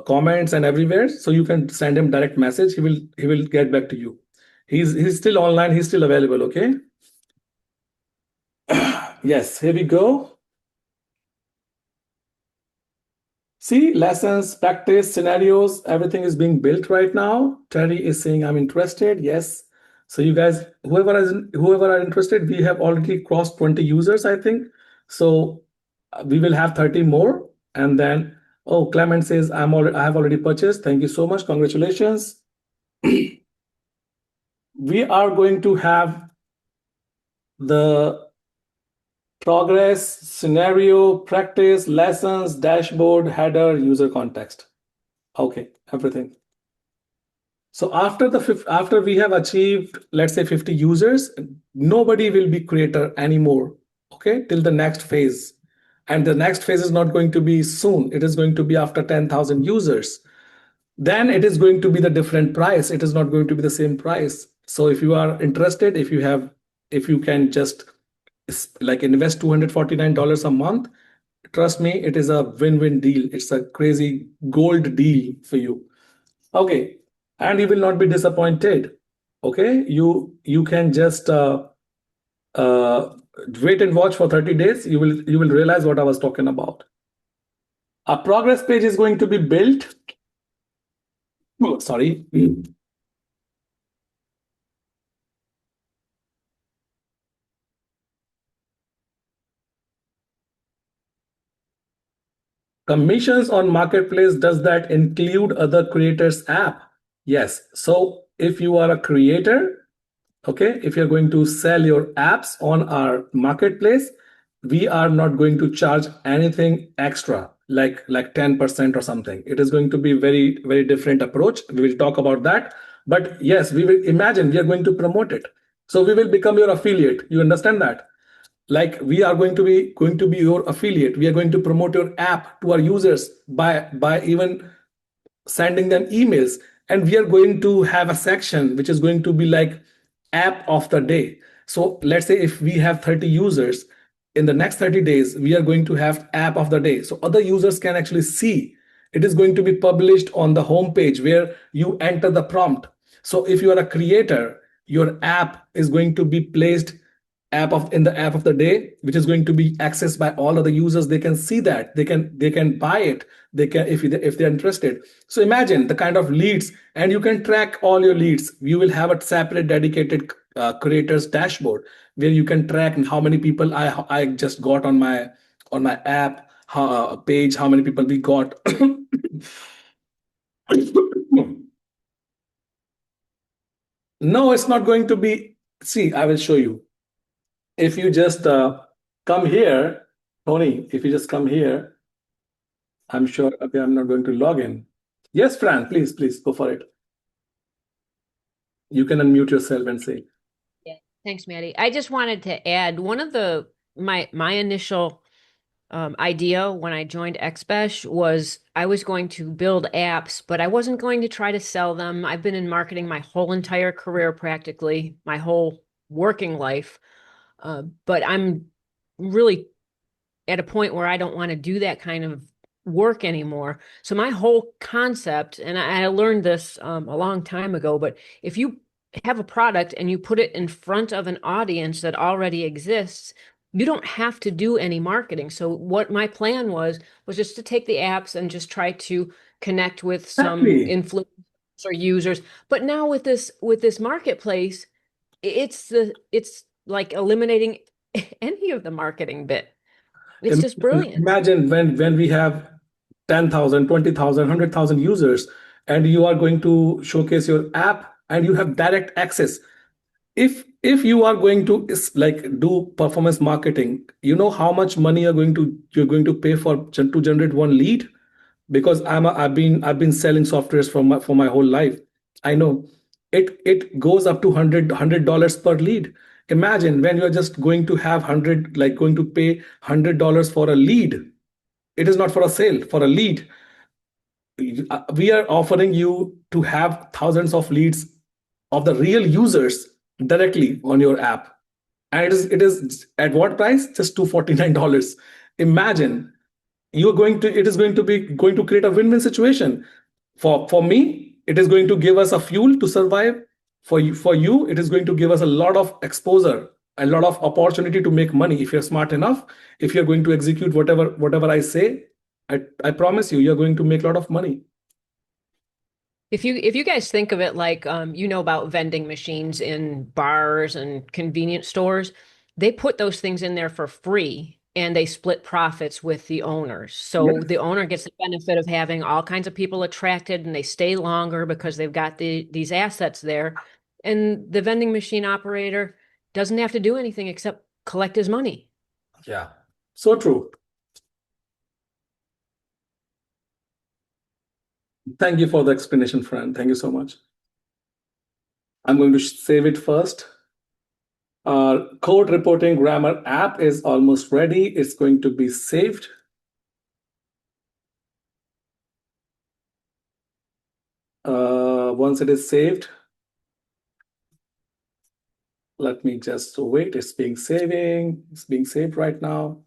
comments and everywhere, so you can send him direct message. He will get back to you. He's still online. He's still available. Okay. Yes. Here we go. See, lessons, practice, scenarios, everything is being built right now. Terry is saying, I'm interested. Yes. So you guys, whoever are interested, we have already crossed 20 users, I think. So we will have 30 more. And then, oh, Clement says, I have already purchased. Thank you so much. Congratulations. We are going to have the progress, scenario, practice, lessons, dashboard, header, user context. Okay, everything. So after we have achieved, let's say 50 users, nobody will be creator anymore. Okay, till the next phase. And the next phase is not going to be soon. It is going to be after 10,000 users. Then it is going to be the different price. It is not going to be the same price. So if you are interested, if you can just like invest $249 a month, trust me, it is a win-win deal. It's a crazy gold deal for you. Okay. And you will not be disappointed. Okay. You can just wait and watch for 30 days. You will realize what I was talking about. A progress page is going to be built. Oh, sorry. Commissions on marketplace, does that include other creators app? Yes. So if you are a creator, okay, if you're going to sell your apps on our marketplace, we are not going to charge anything extra, like 10% or something. It is going to be very, very different approach. We will talk about that. But yes, we will imagine we are going to promote it. So we will become your affiliate. You understand that? Like we are going to be your affiliate. We are going to promote your app to our users by even sending them emails. And we are going to have a section which is going to be like app of the day. So let's say if we have 30 users, in the next 30 days, we are going to have app of the day. So other users can actually see. It is going to be published on the homepage where you enter the prompt. So if you are a creator, your app is going to be placed in the app of the day, which is going to be accessed by all other users. They can see that, they can buy it, they can, if they're interested. So imagine the kind of leads, and you can track all your leads. You will have a separate dedicated creators dashboard where you can track how many people I just got on my app page, how many people we got. No, it's not going to be. See, I will show you. If you just come here, Tony, if you just come here, I'm sure, okay, I'm not going to log in. Yes, Fran, please go for it. You can unmute yourself and say. Yeah. Thanks, Maddie. I just wanted to add one of my initial idea when I joined xBesh was I was going to build apps, but I wasn't going to try to sell them. I've been in marketing my whole entire career, practically my whole working life. But I'm really at a point where I don't want to do that kind of work anymore. So my whole concept, and I learned this a long time ago, but if you have a product and you put it in front of an audience that already exists, you don't have to do any marketing. So what my plan was just to take the apps and just try to connect with some Exactly. influencers or users. But now with this marketplace, it's like eliminating any of the marketing bit. It's just brilliant. Imagine when we have 10,000, 20,000, 100,000 users, and you are going to showcase your app and you have direct access. If you are going to like do performance marketing, you know how much money you're going to pay to generate one lead. Because I've been selling softwares for my whole life. I know it goes up to $100 per lead. Imagine when you're just going to have 100, like going to pay $100 for a lead. It is not for a sale, for a lead. We are offering you to have thousands of leads of the real users directly on your app. And it is at what price? Just $249. Imagine, it is going to create a win-win situation. For me, it is going to give us a fuel to survive. For you, it is going to give us a lot of exposure, a lot of opportunity to make money if you're smart enough. If you're going to execute whatever I say, I promise you, you're going to make a lot of money. If you guys think of it like you know about vending machines in bars and convenience stores, they put those things in there for free and they split profits with the owners. So Yes. the owner gets the benefit of having all kinds of people attracted and they stay longer because they've got these assets there. And the vending machine operator doesn't have to do anything except collect his money. Yeah. So true. Thank you for the explanation, Fran. Thank you so much. I'm going to save it first. Our code reporting grammar app is almost ready. It's going to be saved. Once it is saved, let me just wait. It's being saved right now.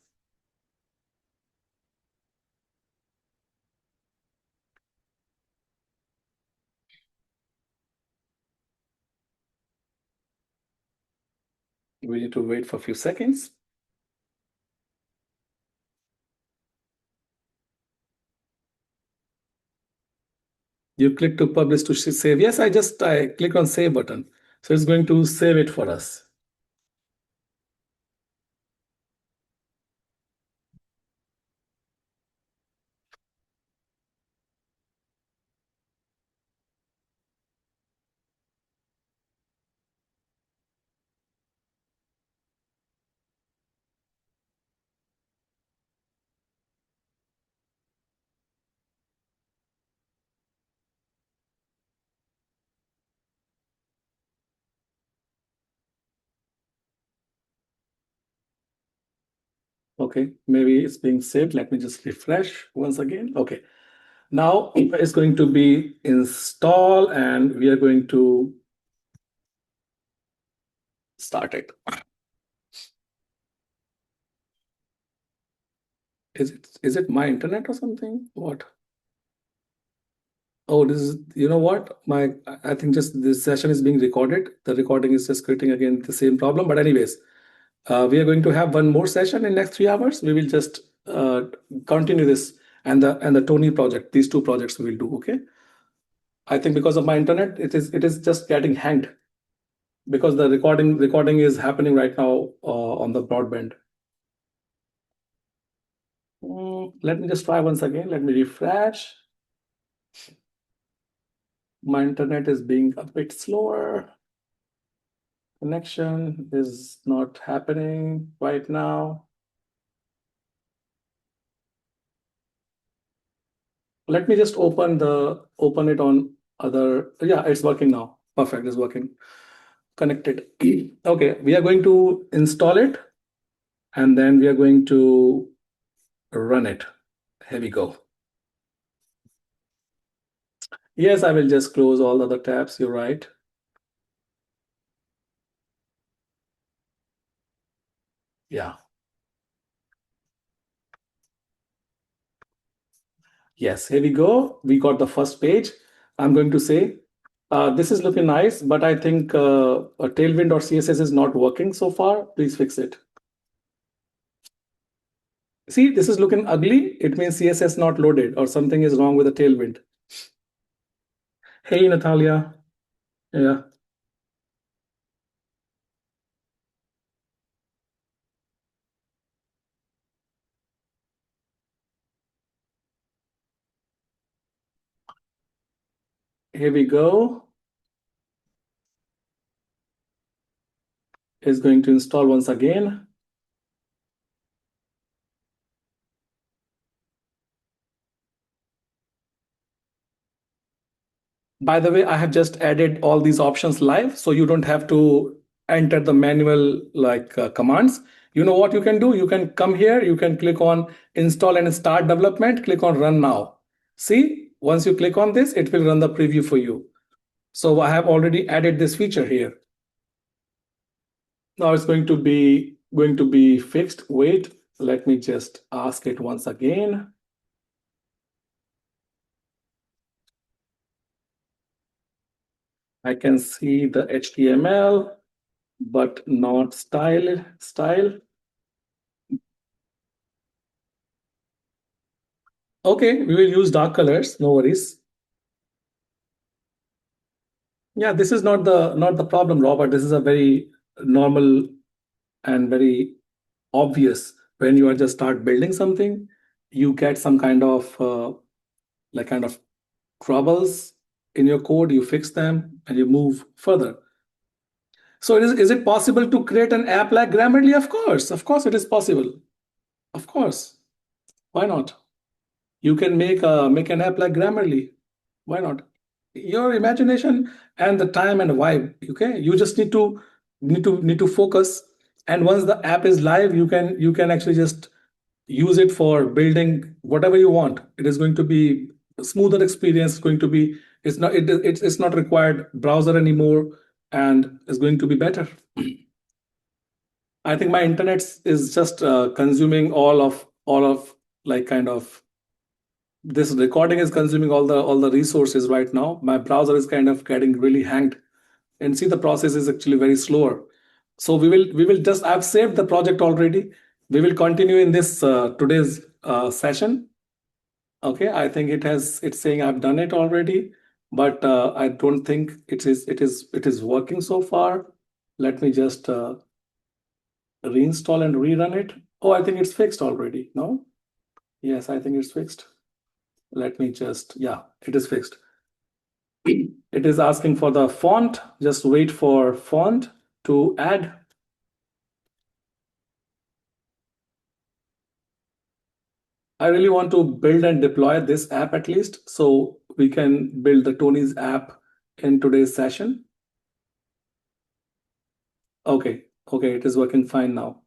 We need to wait for a few seconds. You click to publish to save. Yes, I click on save button. So it's going to save it for us. Okay, maybe it's being saved. Let me just refresh once again. Okay, now it's going to be installed and we are going to start it. Is it my internet or something? What? Oh, this is, you know what? I think just this session is being recorded. The recording is just creating again the same problem. But anyways, we are going to have one more session in next 3 hours. We will just continue this and the Tony project. These two projects we will do. Okay. I think because of my internet, it is just getting hanged because the recording is happening right now on the broadband. Let me just try once again. Let me refresh. My internet is being a bit slower. Connection is not happening right now. Let me just open it on other. Yeah, it's working now. Perfect, it's working. Connected. Okay, we are going to install it and then we are going to run it. Here we go. Yes, I will just close all other tabs. You're right. Yeah. Yes, here we go. We got the first page. I'm going to say, this is looking nice, but I think a Tailwind or CSS is not working so far. Please fix it. See, this is looking ugly. It means CSS not loaded or something is wrong with the Tailwind. Hey, Natalia. Yeah. Here we go. It's going to install once again. By the way, I have just added all these options live, so you don't have to enter the manual commands. You know what you can do? You can come here, you can click on install and start development, click on run now. See, once you click on this, it will run the preview for you. So I have already added this feature here. Now it's going to be fixed. Wait, let me just ask it once again. I can see the HTML, but not style. Okay, we will use dark colors, no worries. Yeah, this is not the problem, Robert. This is a very normal and very obvious. When you are just start building something, you get some kind of troubles in your code, you fix them and you move further. So is it possible to create an app like Grammarly? Of course it is possible. Of course. Why not? You can make an app like Grammarly. Why not? Your imagination and the time and vibe. Okay, you just need to focus. And once the app is live, you can actually just use it for building whatever you want. It is going to be a smoother experience. It's going to be it's not required browser anymore, and it's going to be better. I think my internet is just consuming all of this recording is consuming all the resources right now. My browser is kind of getting really hanged, and see the process is actually very slower. So we will just I've saved the project already. We will continue in this today's session. Okay, I think it's saying I've done it already, but I don't think it is working so far. Let me just reinstall and rerun it. Oh, I think it's fixed already. No? Yes, I think it's fixed. Let me just, yeah, it is fixed. It is asking for the font. Just wait for font to add. I really want to build and deploy this app at least, so we can build the Tony's app in today's session. Okay, it is working fine now.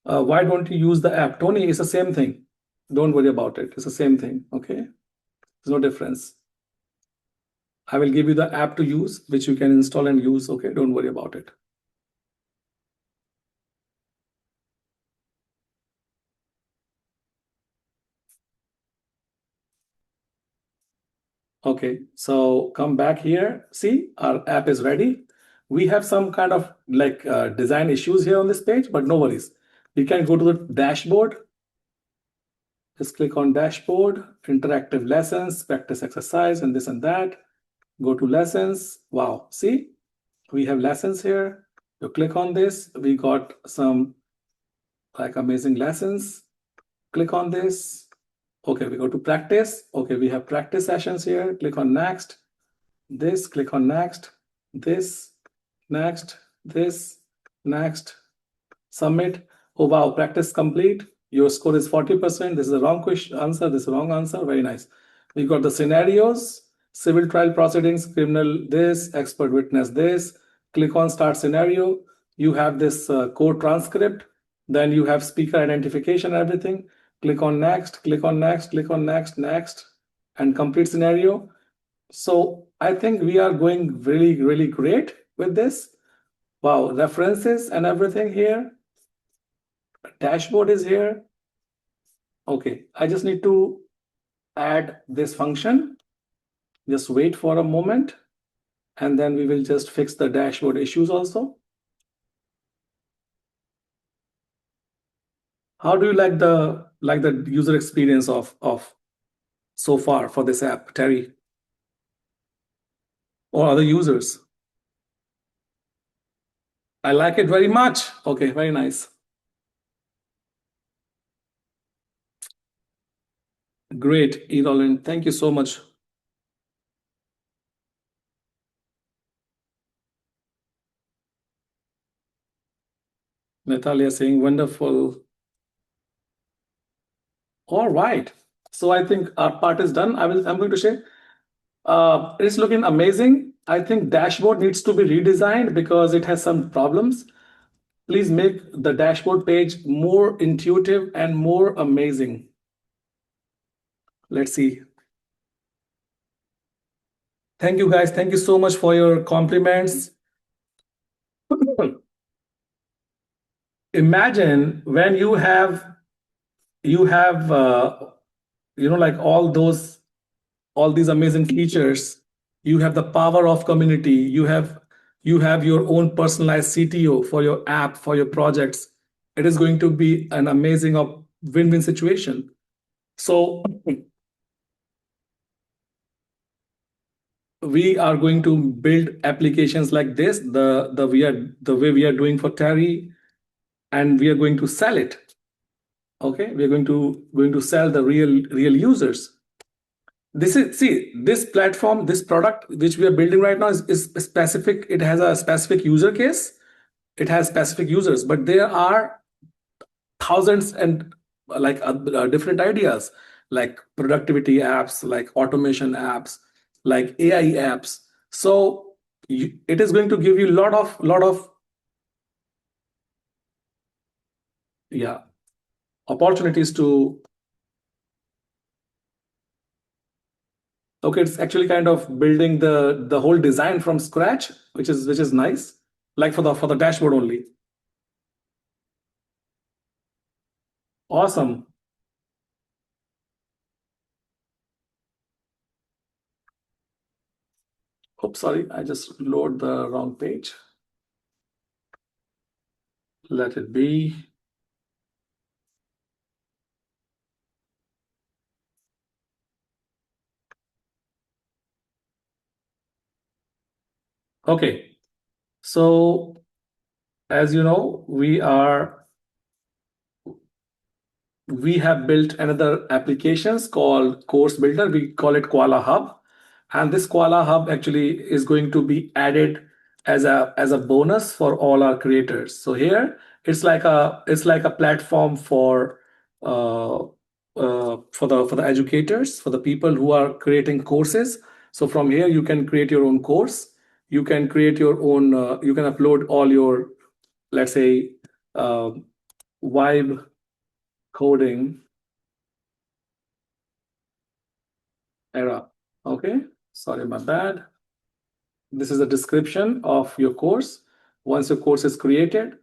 Why don't you use the app? Tony, it's the same thing. Don't worry about it. It's the same thing, okay? There's no difference. I will give you the app to use, which you can install and use, okay? Don't worry about it. Okay, so come back here. See, our app is ready. We have some kind of like design issues here on this page, but no worries. We can go to the dashboard. Just click on dashboard, interactive lessons, practice exercise, and this and that. Go to lessons. Wow, see, we have lessons here. You click on this. We got some like amazing lessons. Click on this. Okay, we go to practice. Okay, we have practice sessions here. Click on next. This, click on next. This, next, this, next. Submit. Oh wow, practice complete. Your score is 40%. This is the wrong question answer. This is the wrong answer. Very nice. We got the scenarios, civil trial proceedings, criminal this, expert witness this. Click on start scenario. You have this court transcript. Then you have speaker identification, everything. Click on next, click on next, click on next, next, and complete scenario. So I think we are going really, really great with this. Wow, references and everything here. Dashboard is here. Okay, I just need to add this function. Just wait for a moment, and then we will just fix the dashboard issues also. How do you like the user experience of so far for this app, Terry? Or other users? I like it very much. Okay, very nice. Great, Erolin. Thank you so much. Natalia saying wonderful. All right. So I think our part is done. I'm going to share. It's looking amazing. I think dashboard needs to be redesigned because it has some problems. Please make the dashboard page more intuitive and more amazing. Let's see. Thank you, guys. Thank you so much for your compliments. Imagine when you have like all these amazing features. You have the power of community. You have your own personalized CTO for your app, for your projects. It is going to be an amazing win-win situation. So we are going to build applications like this, the way we are doing for Terry, and we are going to sell it. Okay, we are going to sell the real users. This platform, this product which we are building right now is specific. It has a specific user case. It has specific users, but there are thousands and like different ideas, like productivity apps, like automation apps, like AI apps. So it is going to give you lot of opportunities to. Okay, it's actually kind of building the whole design from scratch, which is nice, like for the dashboard only. Awesome. Oops, sorry, I just load the wrong page. Let it be. Okay, so as you know, we have built another applications called Course Builder. We call it Koala Hub, and this Koala Hub actually is going to be added as a bonus for all our creators. So here it's like a platform for the educators, for the people who are creating courses. So from here you can create your own course. You can create your own. You can upload all your, let's say, vibe coding era. Okay, sorry about that. This is a description of your course. Once your course is created,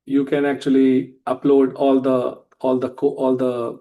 you can actually upload all the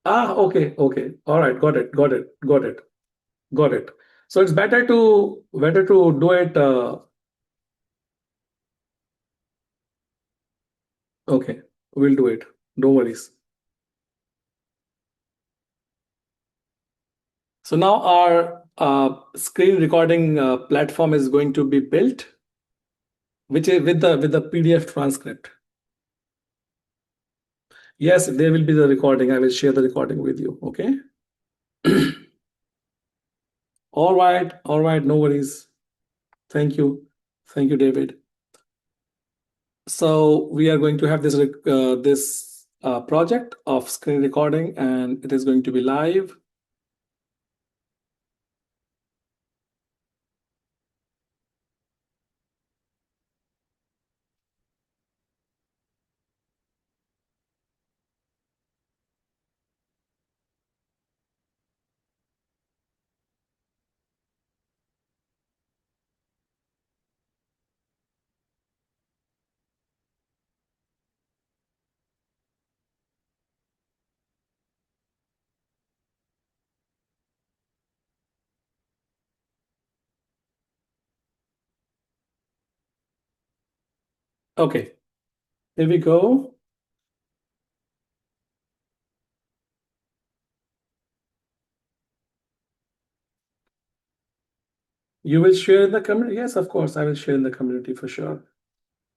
Okay, okay. All right, got it, got it, got it, got it. So it's better to do it. Okay, we'll do it. No worries. So now our screen recording platform is going to be built, which is with the PDF transcript. Yes, there will be the recording. I will share the recording with you. Okay. All right, no worries. Thank you, David. So we are going to have this project of screen recording, and it is going to be live. Okay, here we go. You will share in the community? Yes, of course, I will share in the community for sure.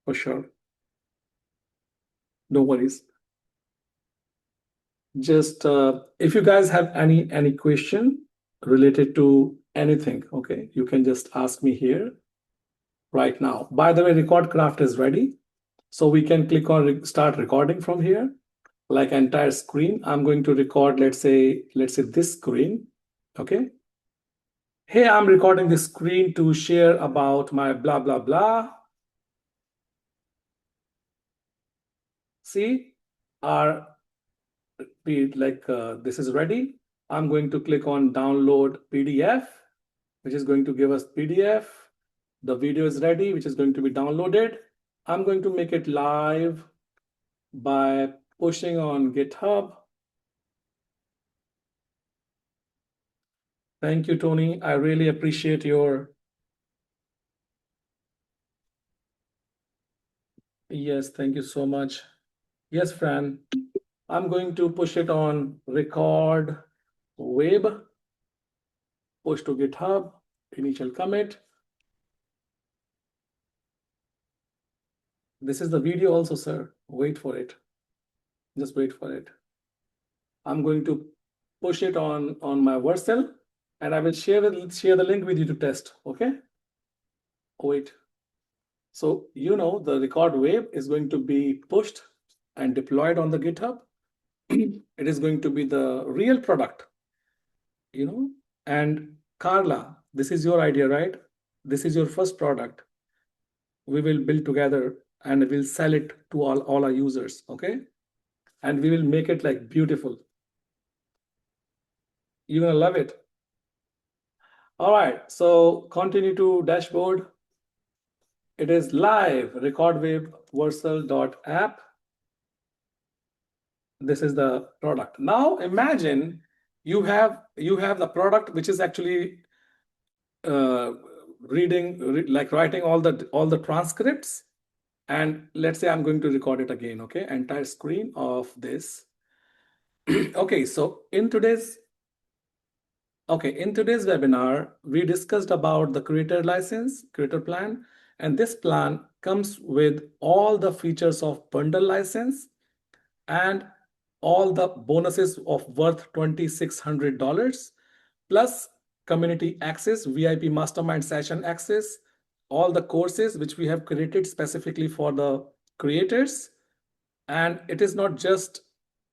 For sure. No worries. Just if you guys have any question related to anything, okay, you can just ask me here right now. By the way, record craft is ready. So we can click on start recording from here, like entire screen. I'm going to record, let's say this screen, okay? Hey, I'm recording this screen to share about my blah, blah, blah. See, our this is ready. I'm going to click on download PDF, which is going to give us PDF. The video is ready, which is going to be downloaded. I'm going to make it live by pushing on GitHub. Thank you, Tony. I really appreciate your. Yes, thank you so much. Yes, Fran. I'm going to push it on record web, push to GitHub, initial commit. This is the video also, sir. Wait for it. Just wait for it. I'm going to push it on my Vercel, and I will share the link with you to test. Okay. Wait. So the record wave is going to be pushed and deployed on the GitHub. It is going to be the real product, And Carla, this is your idea, right? This is your first product. We will build together and we'll sell it to all our users, okay? And we will make it like beautiful. You're gonna love it. All right, so continue to dashboard. It is live, recordwave Vercel.app. This is the product. Now imagine you have the product which is actually writing all the transcripts. And let's say I'm going to record it again, okay? Entire screen of this. Okay, so in today's webinar, we discussed about the creator plan, and this plan comes with all the features of bundle license and all the bonuses of worth $2,600 plus community access, VIP mastermind session access, all the courses which we have created specifically for the creators. And it is not just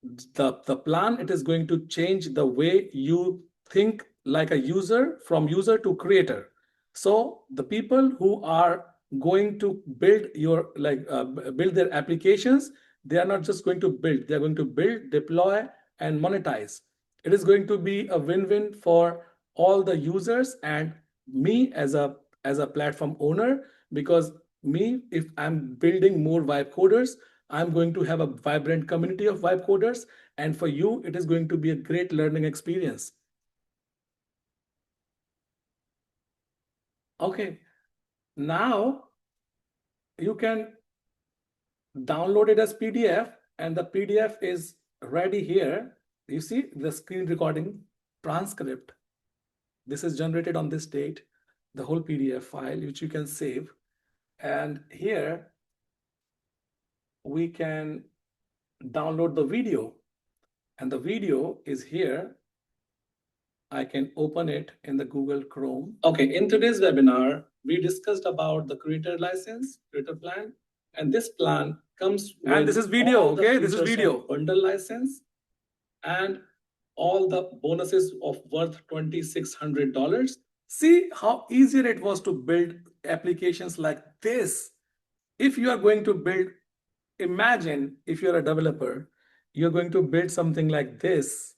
the plan, it is going to change the way you think like a user, from user to creator. So the people who are going to build build their applications, they are not just going to build, they're going to build, deploy, and monetize. It is going to be a win-win for all the users and me as a platform owner, because me, if I'm building more vibe coders, I'm going to have a vibrant community of vibe coders. And for you, it is going to be a great learning experience. Okay, now you can download it as PDF, and the PDF is ready here. You see the screen recording transcript. This is generated on this date, the whole PDF file, which you can save. And here we can download the video, and the video is here. I can open it in the Google Chrome. Okay, in today's webinar, we discussed about the creator license, creator plan, and this plan comes with, and this is video, okay? This is video. Bundle license and all the bonuses of worth $2,600. See how easier it was to build applications like this. If you are going to build, imagine if you're a developer, you're going to build something like this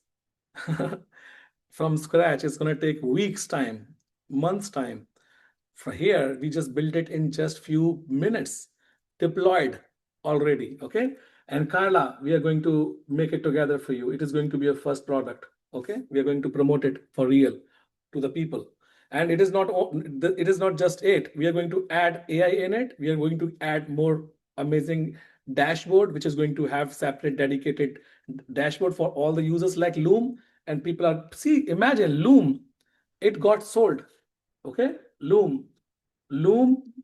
from scratch. It's going to take weeks time, months time. For here, we just built it in just few minutes, deployed already, okay? And Carla, we are going to make it together for you. It is going to be a first product, okay? We are going to promote it for real to the people. And it is not just it. We are going to add AI in it. We are going to add more amazing dashboard, which is going to have separate dedicated dashboard for all the users like Loom. And people are, see, imagine Loom, it got sold, okay? Loom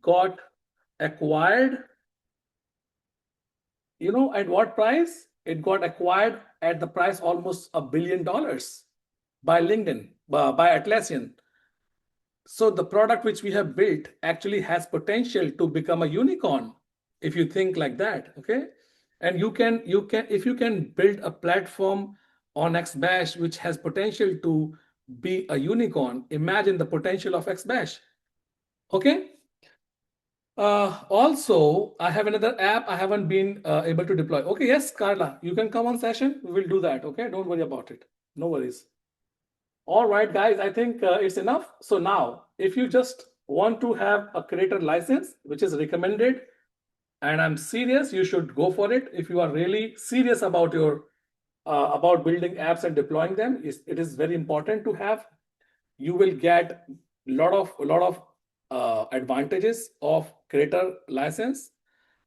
got acquired. You know at what price? It got acquired at the price almost $1 billion by LinkedIn, by Atlassian. So the product which we have built actually has potential to become a unicorn, if you think like that, okay? And you can, if you can build a platform on xBesh which has potential to be a unicorn, imagine the potential of xBesh, okay? Also, I have another app I haven't been able to deploy. Okay, yes, Carla, you can come on session. We will do that, okay? Don't worry about it. No worries. All right, guys, I think it's enough. So now, if you just want to have a creator license, which is recommended, and I'm serious, you should go for it. If you are really serious about your about building apps and deploying them, it is very important to have. You will get a lot of advantages of creator license.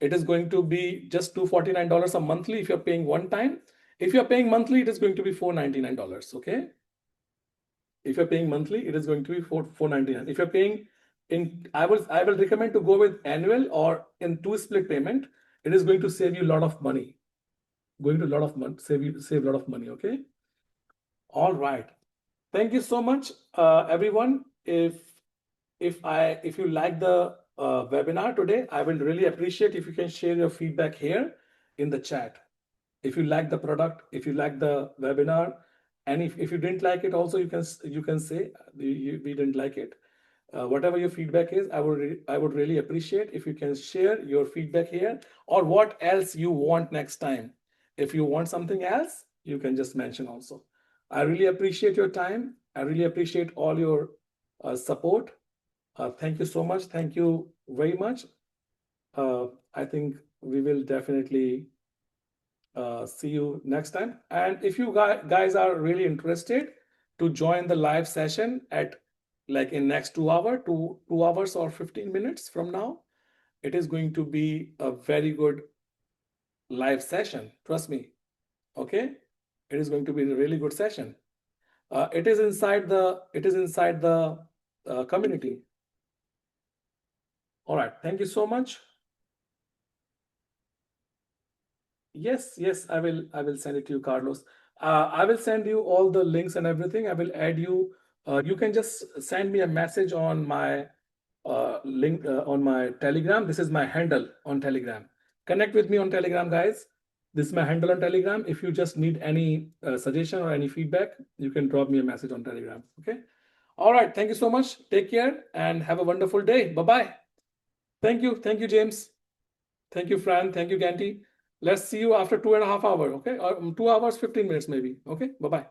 It is going to be just $249 a monthly if you're paying one time. If you're paying monthly, it is going to be $499, okay? If you're paying monthly, it is going to be $499. If you're paying in, I will recommend to go with annual or in 2 split payment. It is going to save you a lot of money. Going to a lot of money, save a lot of money, okay? All right. Thank you so much, everyone. If you like the webinar today, I will really appreciate if you can share your feedback here in the chat. If you like the product, if you like the webinar, and if you didn't like it, also you can say we didn't like it. Whatever your feedback is, I would really appreciate if you can share your feedback here, or what else you want next time. If you want something else, you can just mention also. I really appreciate your time. I really appreciate all your support. Thank you so much. Thank you very much. I think we will definitely see you next time. And if you guys are really interested to join the live session at like in next 2 hours, 2 hours or 15 minutes from now, it is going to be a very good live session. Trust me. Okay, it is going to be a really good session. It is inside the community. All right. Thank you so much. Yes, I will send it to you, Carlos. I will send you all the links and everything. I will add you. You can just send me a message on my link on my Telegram. This is my handle on Telegram. Connect with me on Telegram, guys. This is my handle on Telegram. If you just need any suggestion or any feedback, you can drop me a message on Telegram. Okay. All right. Thank you so much. Take care and have a wonderful day. Bye-bye. Thank you, James. Thank you, Fran. Thank you, Ganti. Let's see you after 2.5 hours, okay? Or 2 hours, 15 minutes maybe. Okay, bye-bye.